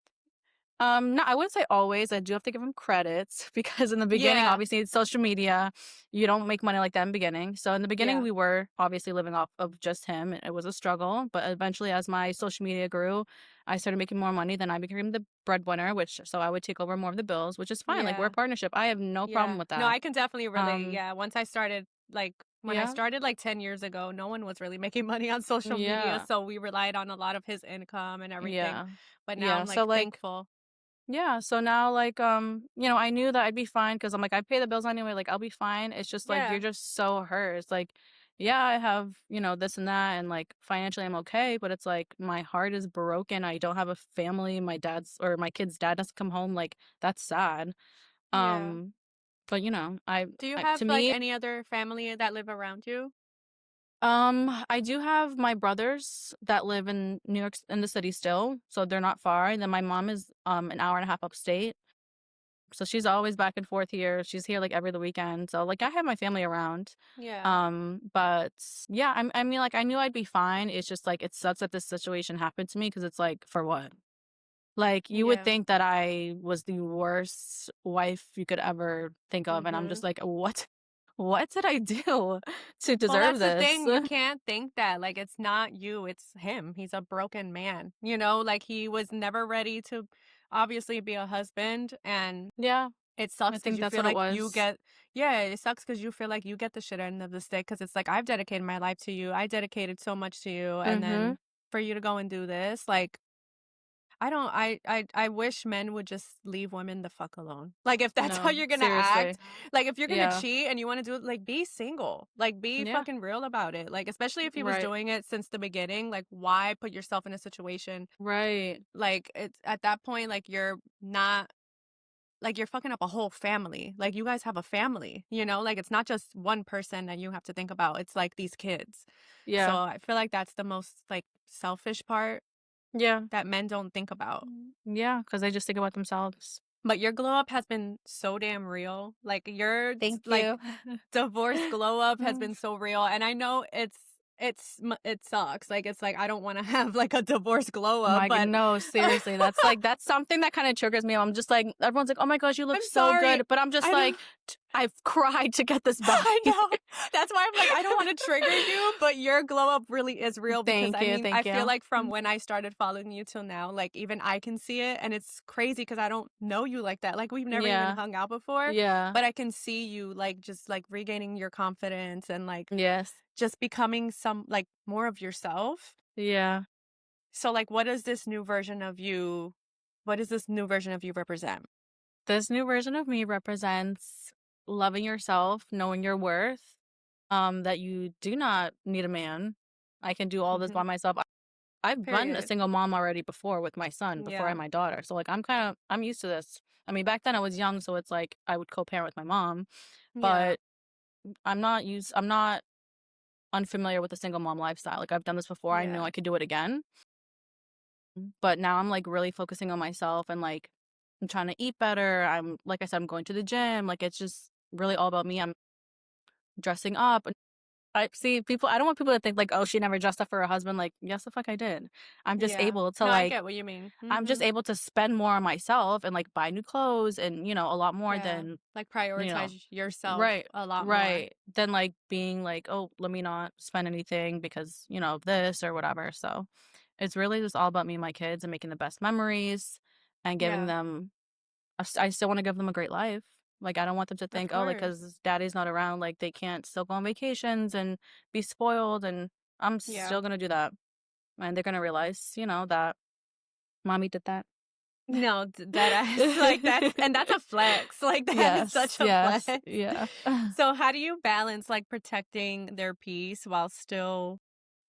No, I wouldn't say always. I do have to give him credits because in the beginning, Yeah. obviously, it's social media. You don't make money like that in the beginning. So in the beginning, Yeah. we were obviously living off of just him. It was a struggle, but eventually, as my social media grew, I started making more money. Then I became the breadwinner, which so I would take over more of the bills, which is fine. Like we're a Yeah. partnership. I have no problem Yeah. with No, that. I can definitely relate. Um, Yeah. Once I started like when I yeah, started like 10 years ago, no one was really making money on social media, yeah, so we relied on a lot of his income and everything. yeah, But now yeah. I'm So like like. thankful. Yeah, so now like I knew that I'd be fine because I'm like I pay the bills anyway, like I'll be fine. It's just like you're Yeah. just so hurt. It's like yeah, I have, this and that and like financially I'm okay, but it's like my heart is broken. I don't have a family. My kid's dad doesn't come home. Like that's sad. Yeah. Um but Do you I have to like me any other family that live around you? I do have my brothers that live in New York in the city still, so they're not far. And then my mom is an hour and a half upstate. So she's always back and forth here. She's here like every other weekend. So like I have my family around. Yeah. But yeah, I mean like I knew I'd be fine. It's just like it sucks that this situation happened to me because it's like for what? Like you would Yeah. think that I was the worst wife you could ever think of, and I'm just Mhm. like, what? what did I do to Well, deserve that's the this? thing. You can't think that. Like, it's not you, it's him. He's a broken man. You know, like he was never ready to obviously be a husband. And Yeah, it I sucks because think you that's feel what it like you was. get, yeah, it sucks because you feel like you get the shit end of the stick because it's like, I've dedicated my life to you. I dedicated so much to you. And Mhm. then for you to go and do this, like, I don't I wish men would just leave women the fuck alone. Like, if that's how No, you're gonna seriously. act, like, if you're gonna Yeah. cheat and you wanna do it, like, be single. Like, be Yeah. fucking real about it. Like, especially if he was Right. doing it since the beginning, like, why put yourself in a situation Right. like, it's at that point, like, you're not like, you're fucking up a whole family. Like, you guys have a family, you know? Like, it's not just one person that you have to think about, it's, like, these kids. So, Yeah. I feel like that's the most, like, selfish part Yeah. that men don't think about. Yeah, because they just think about themselves. But your glow up has been so damn real. Like Thank like you. divorce glow up has Mm. been so real, and I know it sucks. Like it's like I don't want to have like a divorce glow up, My g but no, seriously, that's something that kinda triggers me. I'm just like everyone's like, "Oh my gosh, you look I'm so sorry. good," but I'm just I know. like, I've cried to get this I body." know. That's why I'm like, I don't want to trigger you, but your glow up really is real because Thank I you, mean, I thank feel you. like from when I started following you till now, like even I can see it. And it's crazy because I don't know you like that. Like we've never even Yeah, hung out before, yeah, but I can see you like just like regaining your confidence and like yes, just becoming some like more of yourself. yeah. So like what does this new version of you represent? This new version of me represents loving yourself, knowing your worth, that you do not need a man. I can do all this by Mhm. myself. I've been a Period. single mom already before with my son, before I Yeah. had my daughter. So like I'm used to this. I mean, back then I was young, so it's like I would co-parent with my mom, Yeah. but I'm not unfamiliar with the single mom lifestyle. Like I've done this before. I know Yeah. I could do it again. But now I'm like really focusing on myself and like I'm trying to eat better. I'm like I said, I'm going to the gym. Like it's just really all about me. I'm dressing up. I see people I don't want people to think like, "Oh, she never dressed up for her husband." Like, yes, the fuck I did. I'm just Yeah. able to No, I like get what you mean. I'm just Mhm. able to spend more on myself and like buy new clothes and, a lot more Yeah. than, Like you know, prioritize yourself right, a lot more. right. Than like being like, "Oh, let me not spend anything because, of this or whatever." So, it's really just all about me and my kids and making the best memories and giving Yeah. them I still want to give them a great life. Like I don't want them to Of think, "Oh, like course. cuz daddy's not around, like they can't still go on vacations and be spoiled." And I'm Yeah. still going to do that. And they're going to realize, that mommy did that. No, that ass like that's a flex. Like that is Yes, such a yes, flex. yeah. So how do you balance like protecting their peace while still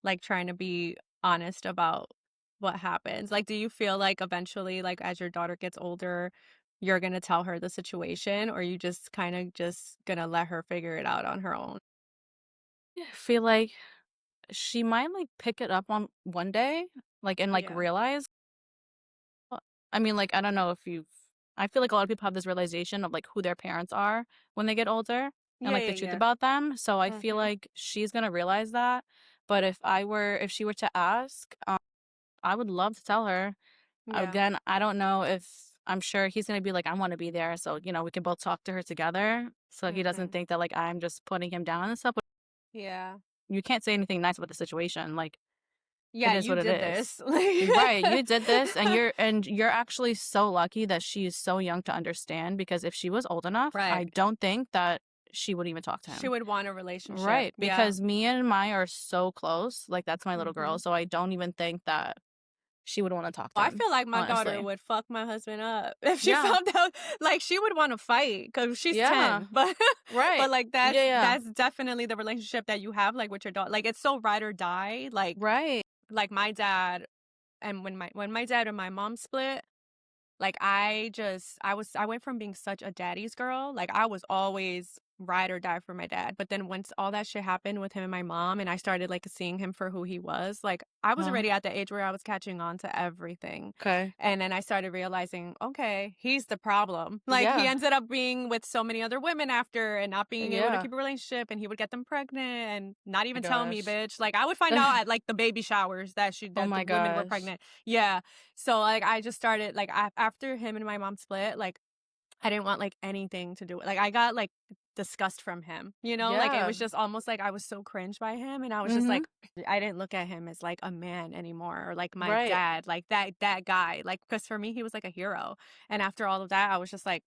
like trying to be honest about what happens? Like do you feel like eventually like as your daughter gets older, you're going to tell her the situation or you just kind of just going to let her figure it out on her own? I feel like she might like pick it up on one day, like and like Yeah. realize. I mean, like I don't know if you've. I feel like a lot of people have this realization of like who their parents are when they get older and Yeah, like yeah, the truth yeah. about them. So I feel Mhm. like she's gonna realize that. But if she were to ask, I would love to tell her. Yeah. Again, I don't know if I'm sure he's gonna be like, I want to be there, so we can both talk to her together, so he doesn't Mhm. think that like I'm just putting him down and stuff. But Yeah. you can't say anything nice about the situation. Like it Yeah, is you what it did is. this. You're right. You did this, and Like you're actually so lucky that she's so young to understand. Because if she was old enough, I Right. don't think that she would even talk to She him. would want a relationship. Right, Yeah. because me and Mai are so close. Like that's my little girl, Mhm. so I don't even think that she would want to talk to Well, I him. feel like my daughter Honestly. would fuck my husband up if she Yeah. found out like, she would wanna fight because she's Yeah. 10, but Right. like, Yeah. Yeah. that's definitely the relationship that you have, like, with your daughter. Like, it's so ride or die, Right. like, my dad and when my dad and my mom split, like, I went from being such a daddy's girl, like, I was always ride or die for my dad, but then once all that shit happened with him and my mom, and I started, like, seeing him for who he was, like, I was Uh, already at the age where I was catching on to everything, okay. and then I started realizing, "Okay, he's the problem." Like, he Yeah. ended up being with so many other women after and not being able to Yeah. keep a relationship, and he would get them pregnant and not My even tell me, gosh. bitch. Like, I would find out at, like, the baby showers Oh that the my women were gosh. pregnant. Yeah. So, like, I just started after him and my mom split, like, I didn't want, like, anything to do with like, I got, like, disgust from him, you know? Like, it Yeah. was just almost like I was so cringed by him, and I was just Mhm. like, I didn't look at him as, like, a man anymore or, like, my Right. dad, like, that guy, like, because for me, he was like a hero, and after all of that, I was just like,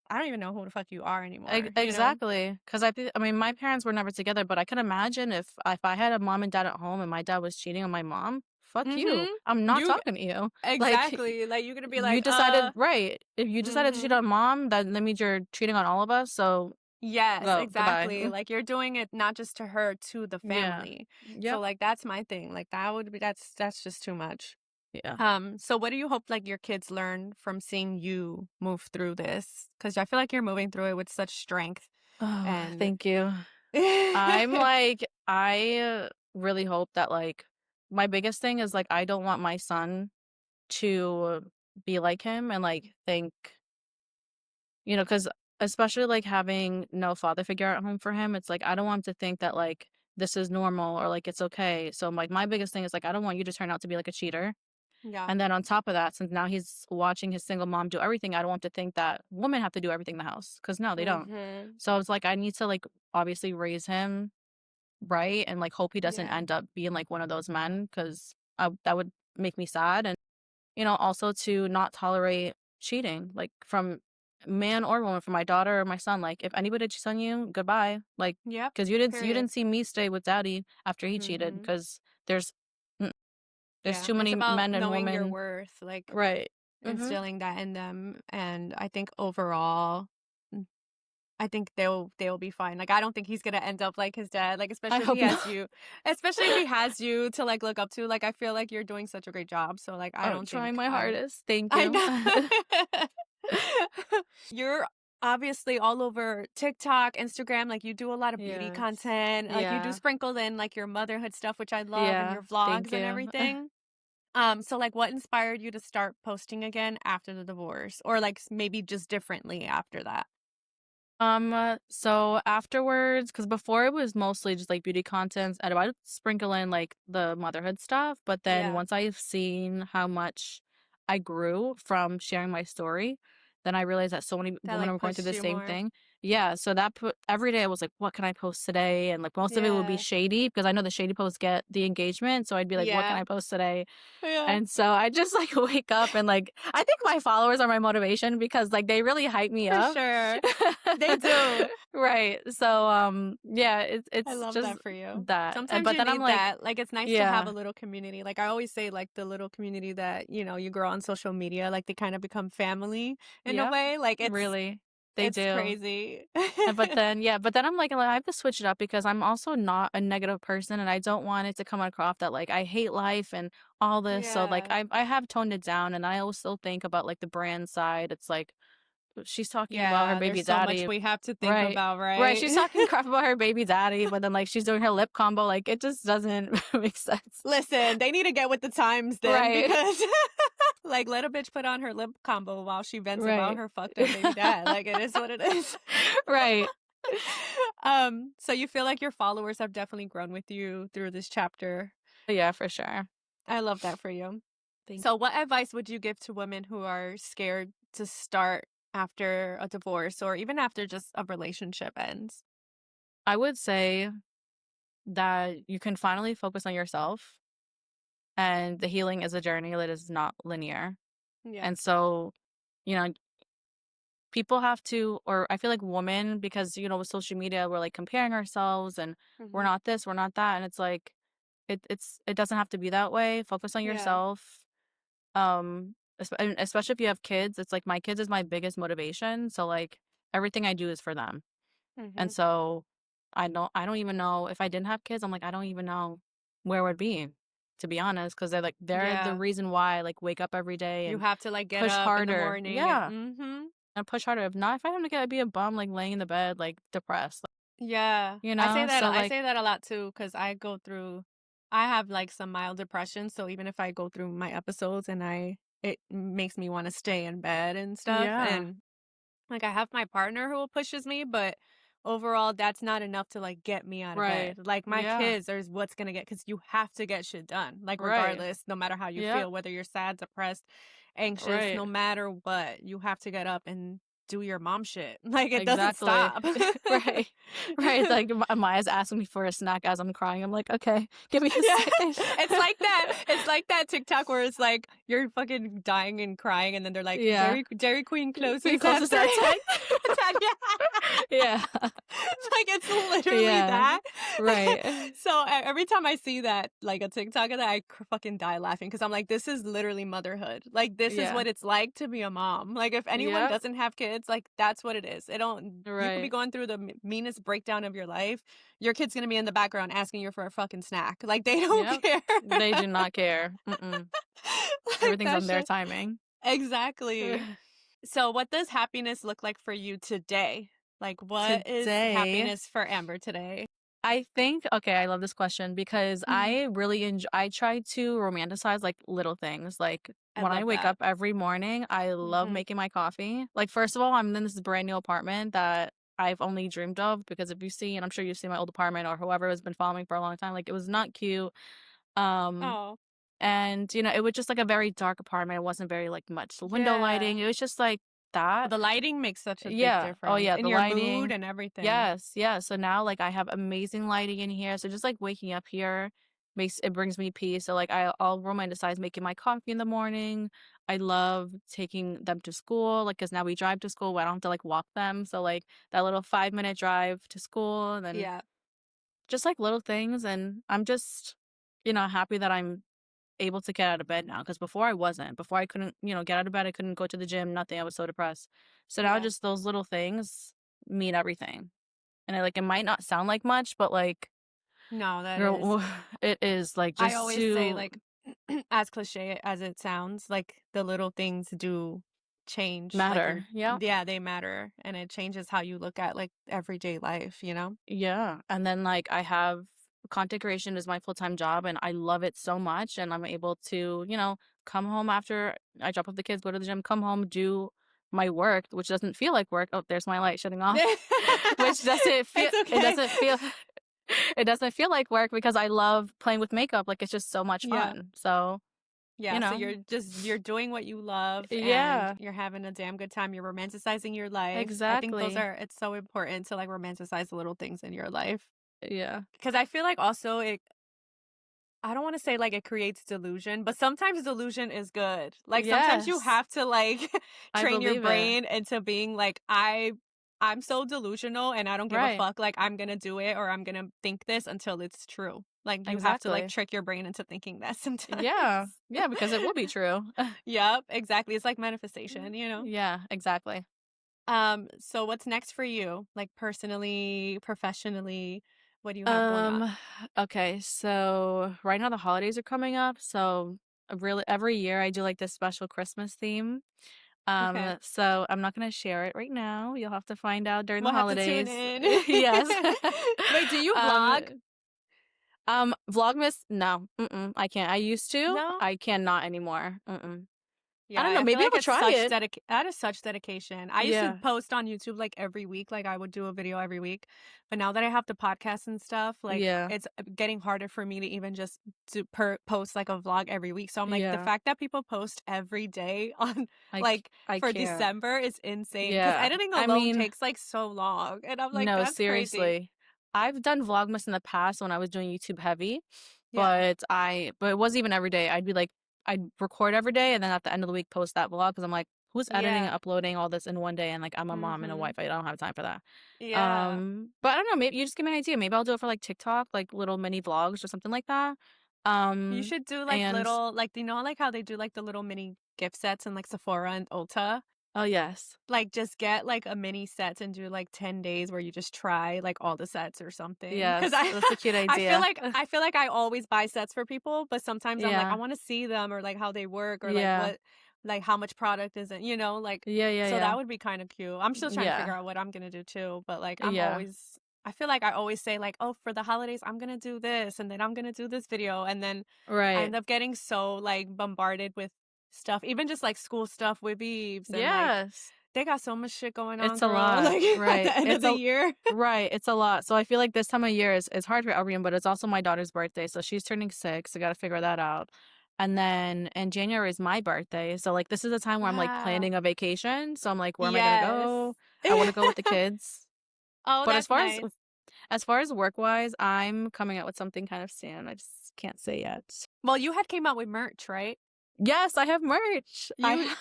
"I don't even know who the fuck you are anymore," you know? Exactly. Because I mean, my parents were never together, but I could imagine if I had a mom and dad at home and my dad was cheating on my mom, fuck you. Mhm. I'm not You talking to you. Like, exactly, like, you're gonna be you like, decided right. If you decided to cheat mhm. on mom, that means you're cheating on all of us, so Yes, go. Goodbye. exactly. Like you're doing it not just to her, to the Yeah. family. So Yep. like that's my thing. Like that would be that's just too much. Yeah. So what do you hope like your kids learn from seeing you move through this? Because I feel like you're moving through it with such strength Oh, and thank you. I'm like, I really hope that like my biggest thing is like I don't want my son to be like him and like think, because especially like having no father figure at home for him, it's like I don't want him to think that like this is normal or like it's okay. So like my biggest thing is like I don't want you to turn out to be like a cheater. yeah. And then on top of that, since now he's watching his single mom do everything, I don't want him to think that women have to do everything in the house because no, they don't. Mhm. So it's like I need to like obviously raise him right and like hope he doesn't Yeah. end up being like one of those men because that would make me sad. And also to not tolerate cheating, like from man or woman, for my daughter or my son. Like if anybody cheats on you, goodbye. Like Yep. because you Period. didn't see me stay with daddy after he cheated Mhm. because mm, there's Yeah. too It's many about men and knowing your women. worth, like Right. Mhm. instilling that in them. And I think overall I think they'll be fine. Like, I don't think he's gonna end up like his dad, like, I hope not. especially if he has you to, like, look up to. Like, I feel like you're doing such a great job, so, like, I I'm don't trying think my I hardest. Thank I you. know. You're obviously all over TikTok, Instagram, like, you do a lot of beauty Yes. content, like, you do Yeah. sprinkle in, like, your motherhood stuff, which I love, and Yeah. your Thank vlogs and you. everything. So, like, what inspired you to start posting again after the divorce? Or, like, maybe just differently after that? So afterwards, because before it was mostly just like beauty content, and I would sprinkle in like the motherhood stuff. But then Yeah. once I've seen how much I grew from sharing my story, then I realized that so many That, women like, were going through pushed the you same more? thing. Yeah. So that put every day I was like, what can I post today? And like most of it would be Yeah. shady because I know the shady posts get the engagement. So I'd be like, what can Yeah. I post today? Yeah. And so I just like wake up and like I think my followers are my motivation because like they really hype me For up. sure. They do. Right. So yeah, I it's love just that for you. that. Sometimes But you then I'm need like, that. Like, it's nice to have a yeah, little community. Like, I always say, like, the little community that, you grow on social media, like, they kind of become family in a yep, way. Like, really. They it's do. crazy. But then yeah, but then I'm like I have to switch it up because I'm also not a negative person and I don't want it to come across that like I hate life and all this. So like Yeah. I have toned it down and I also think about like the brand side. It's like she's talking about her Yeah, baby there's so much daddy. we have to think Right. about, Right. right? She's talking crap about her baby daddy, but then like she's doing her lip combo. Like it just doesn't make sense. Listen, they need to get with the times then Right. because like let a bitch put on her lip combo while she vents about Right. her fucked up baby dad. Like it is what it is. Right. So you feel like your followers have definitely grown with you through this chapter. Yeah, for sure. I love that for you. Thank So what advice would you give to women who are scared to start after a divorce or even after just a relationship ends? I would say that you can finally focus on yourself and the healing is a journey that is not linear. Yeah. And so, you know, people have to, or I feel like women, because, with social media, we're like comparing ourselves and we're Hmm. not this, we're not that. And it's like, it doesn't have to be that way. Focus on Yeah. yourself. And especially if you have kids, it's like my kids is my biggest motivation. So like everything I do is for them. Hmm. And so I don't even know if I didn't have kids, I'm like, I don't even know where it would be, to be honest, because they're the Yeah. reason why I like wake up every day You and have to like get push up in the harder. morning and Yeah. And push harder. If not, if I have to get I'd be a bum like laying in the bed, like depressed. yeah. You know? So I like say that a lot too cuz I have like some mild depression, so even if I go through my episodes and it makes me want to stay in bed and stuff yeah. and like I have my partner who pushes me, but overall that's not enough to like get me out of bed. Right. Like my Yeah. kids is what's going to get cuz you have to get shit done. Like Right. regardless, no matter how you Yep. feel, whether you're sad, depressed, anxious, Right. no matter what, you have to get up and do your mom shit. Like, it doesn't Exactly. stop. Right. Right. It's like Maya's asking me for a snack as I'm crying. I'm like, okay, give me a Yeah, second. it's like that. It's like that TikTok where it's like you're fucking dying and crying, and then they're like, Yeah. Dairy Queen We closes close this after at 10. 10. Yeah. Like, it's literally Yeah. that. Right. So every time I see that, like a TikTok of that, I fucking die laughing because I'm like, this is literally motherhood. Like, this is Yeah. what it's like to be a mom. Like, if anyone Yep. doesn't have kids, like, that's what it is. It don't. You could be Right. going through the meanest breakdown of your life. Your kid's gonna be in the background asking you for a fucking snack. Like, they don't Yep. care. They do not care. Mm-mm. Like Everything's that on their shit. timing. Exactly. So, what does happiness look like for you today? Like, what is Today, happiness for Amber today? I think, okay, I love this question because I really I try to romanticize like little things. Like I when I love wake that. up every morning, I love Hmm. making my coffee. Like, first of all, I'm in this brand new apartment that I've only dreamed of because if you see, and I'm sure you've seen my old apartment or whoever has been following me for a long time, like it was not cute. Um, Oh, and it was just like a very dark apartment. It wasn't very like much window lighting. yeah. It was just like Well, that. the lighting makes such a big Yeah. Oh, difference yeah, in the your mood lighting. and everything. Yes, yeah, so now, like, I have amazing lighting in here, so just, like, waking up here brings me peace, so, like, I'll romanticize making my coffee in the morning. I love taking them to school, like, cause now we drive to school, I don't have to, like, walk them, so, like, that little 5-minute drive to school, and then Yeah. just, like, little things, and I'm just, happy that I'm able to get out of bed now, cause before I wasn't. Before I couldn't, get out of bed, I couldn't go to the gym, nothing, I was so depressed. So now Yeah. just those little things mean everything. And it might not sound like much, but, like, No, that is. girl, it is, like, I just always say, to like, as cliche as it sounds, like, the little things do change. Like, matter. Yep. yeah, they matter. And it changes how you look at, like, everyday life, you know? Yeah, and then, like, I have content creation is my full-time job, and I love it so much, and I'm able to, come home after I drop off the kids, go to the gym, come home, do my work, which doesn't feel like work. Oh, there's my light shutting off. Which doesn't feel It's okay. it doesn't feel like work because I love playing with makeup, like, it's just so much Yeah. fun. So, you Yeah, so know you're doing what you love and Yeah, you're having a damn good time. You're romanticizing your life. I think exactly. it's so important to like romanticize the little things in your life. Yeah. Because I feel like also I don't want to say like it creates delusion, but sometimes delusion is good. Like sometimes you Yes, have to like I train your believe it. brain into being like I'm so delusional and I don't give a Right, fuck. Like I'm gonna do it or I'm gonna think this until it's true. Like you have to like exactly. trick your brain into thinking that sometimes. Yeah, yeah, because it will be true. Yep, exactly. It's like manifestation, you know. Yeah, exactly. So what's next for you? Like personally, professionally, what do you have going on? Um, okay, so right now the holidays are coming up, so really every year I do like this special Christmas theme. Okay. So I'm not gonna share it right now. You'll have to find out during the We'll have to tune holidays. in. Yes. Wait, do you um, vlog? Vlogmas, no, I can't. I used to. No? I cannot anymore. I don't know. Yeah, I feel Maybe I like will it's try such it. that is such dedication. I used to Yeah, post on YouTube like every week, like I would do a video every week. But now that I have the podcast and stuff, like yeah, it's getting harder for me to even just post like a vlog every week. So I'm like the yeah. fact that people post every day on like I for can't. December is insane because Yeah, editing I alone mean, takes like so long. And I'm like no, that's crazy. seriously. I've done Vlogmas in the past when I was doing YouTube heavy, Yeah. but it wasn't even every day. I'd record every day and then at the end of the week post that vlog because I'm like, who's editing and Yeah. uploading all this in one day? And like I'm a mom and a Mhm. wife. I don't have time for that. Yeah. But I don't know, maybe you just give me an idea. Maybe I'll do it for like TikTok, like little mini vlogs or something like that. You should do like And little like you know like how they do like the little mini gift sets in like Sephora and Ulta? oh yes. Like, just get, like, a mini set and do, like, 10 days where you just try, like, all the sets or something. Because Yes, that's a cute idea. I feel like I always buy sets for people, but sometimes I'm like, I Yeah. wanna see them or, like, how they work or, Yeah. like, how much product is it, like Yeah, yeah, so yeah. that would be kinda cute. I'm still trying to figure Yeah. out what I'm gonna do too, but, like, Yeah. I feel like I always say, like, "Oh, for the holidays, I'm gonna do this, and then I'm gonna do this video," and then I Right. end up getting so, like, bombarded with stuff, even just, like, school stuff with Beeves and, like, Yes. they got so much shit going on, It's a girl, lot. like, at Right. the end of the year. It's a lot. So I feel like this time of year is hard for everyone, but it's also my daughter's birthday. So she's turning 6. I gotta figure that out. And then in January is my birthday. So like this is a time where I'm like Wow. planning a vacation. So I'm like, where am I gonna Yes. go? I want to go with the kids. Oh, But that's nice. as far as work wise, I'm coming out with something kind of soon. I just can't say yet. Well, you had came out with merch, right? Yes, I have merch. I You have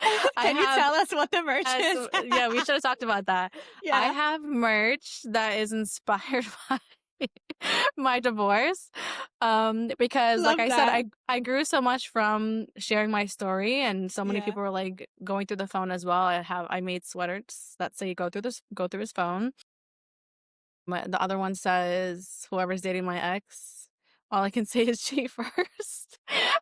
I Can you have tell us what the merch is? yeah, we should have talked about that. I Yeah. have merch that is inspired by my divorce. Because like Love I said, that. I grew so much from sharing my story, and so many Yeah. people were like going through the phone as well. I made sweaters that say go through his phone. The other one says, "Whoever's dating my ex, all I can say is cheat first."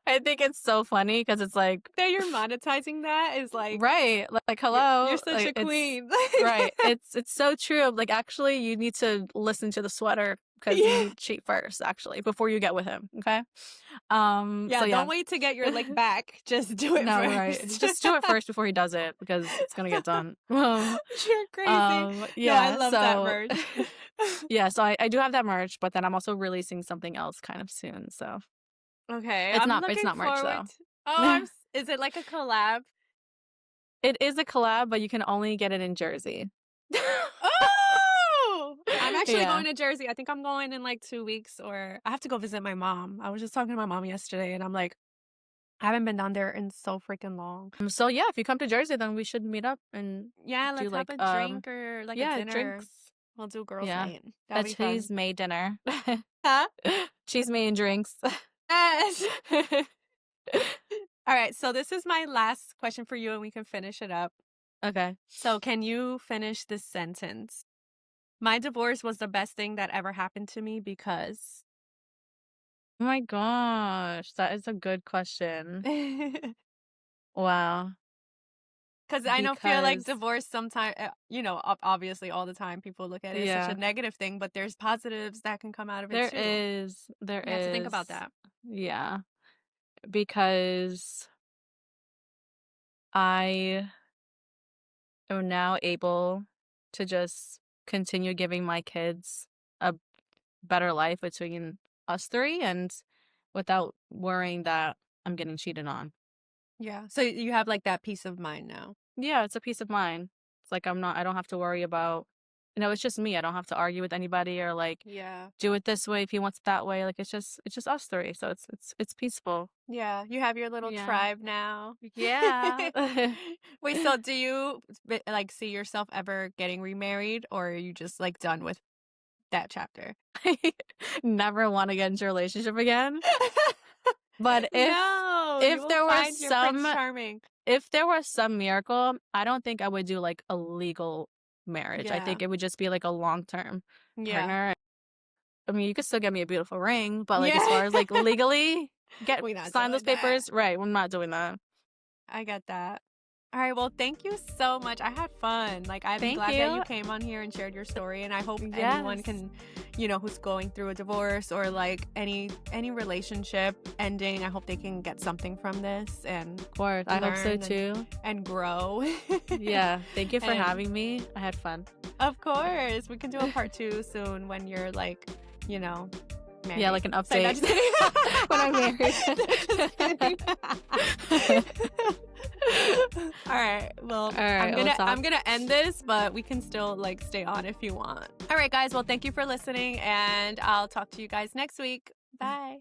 I think it's so funny because it's like, That you're monetizing that is like right, like you're hello, such like a it's queen. right. It's so true. Like actually, you need to listen to the sweater because Yeah. you cheat first, actually, before you get with him. Okay. So Yeah, yeah. don't wait to get your lick back. Just do it No, right. first. Just do it first before he does it because it's gonna get done. You're crazy. No, I Yeah. love that So merch. yeah. So I do have that merch, but then I'm also releasing something else kind of soon. So Okay, it's I'm it's looking not merch forward though. to is it like a collab? It is a collab, but you can only get it in Jersey. Oh! I'm actually Yeah. going to Jersey. I think I'm going in like 2 weeks, or I have to go visit my mom. I was just talking to my mom yesterday and I'm like, I haven't been down there in so freaking long. So yeah, if you come to Jersey, then we should meet up and Yeah, do let's have like a drink or like a yeah, dinner. drinks. We'll do girls' Yeah. night. A That'll be cheese fun. made dinner. Huh? Cheese made and drinks. Yes. All right, so this is my last question for you and we can finish it up. Okay. So, can you finish this sentence? My divorce was the best thing that ever happened to me because Oh my gosh, that is a good question. because Wow. I know feel like Because divorce sometimes obviously all the time people look at it as such a yeah, negative thing, but there's positives that can come out of it too. there You have to think is, about that. yeah, because I am now able to just continue giving my kids a better life between us three and without worrying that I'm getting cheated on. Yeah. So you have like that peace of mind now. Yeah, it's a peace of mind. It's like I don't have to worry about, it's just me. I don't have to argue with anybody or like Yeah. do it this way if he wants it that way. Like it's just us three. So it's peaceful. Yeah, you have your little Yeah. tribe now. Yeah. Wait, so do you like see yourself ever getting remarried, or are you just like done with that chapter? Never want to get into a relationship again. But No, you if will there was find your Prince Charming. if there was some miracle, I don't think I would do like a legal marriage. I Yeah. think it would just be like a long-term Yeah. partner. I mean, you could still get me a beautiful ring, but like as Yeah. far as like legally We're not sign those doing that. papers, right? We're not doing that. I get that. All right, well, thank you so much. I had fun. Like, I'm Thank glad that you you. came on here and shared your story, and I hope anyone Yes. can, who's going through a divorce or like any relationship ending, I hope they can get something from this and Of course. I hope so learn too. and grow. Yeah. Thank you for And- having me. I had fun. Of course. We can do a part 2 soon when you're like, married. Yeah, like an Sorry, no, update just kidding. when I'm married. Just kidding. All right. Well, All right, we'll talk. I'm gonna end this, but we can still like stay on if you want. All right, guys. Well, thank you for listening, and I'll talk to you guys next week. Bye.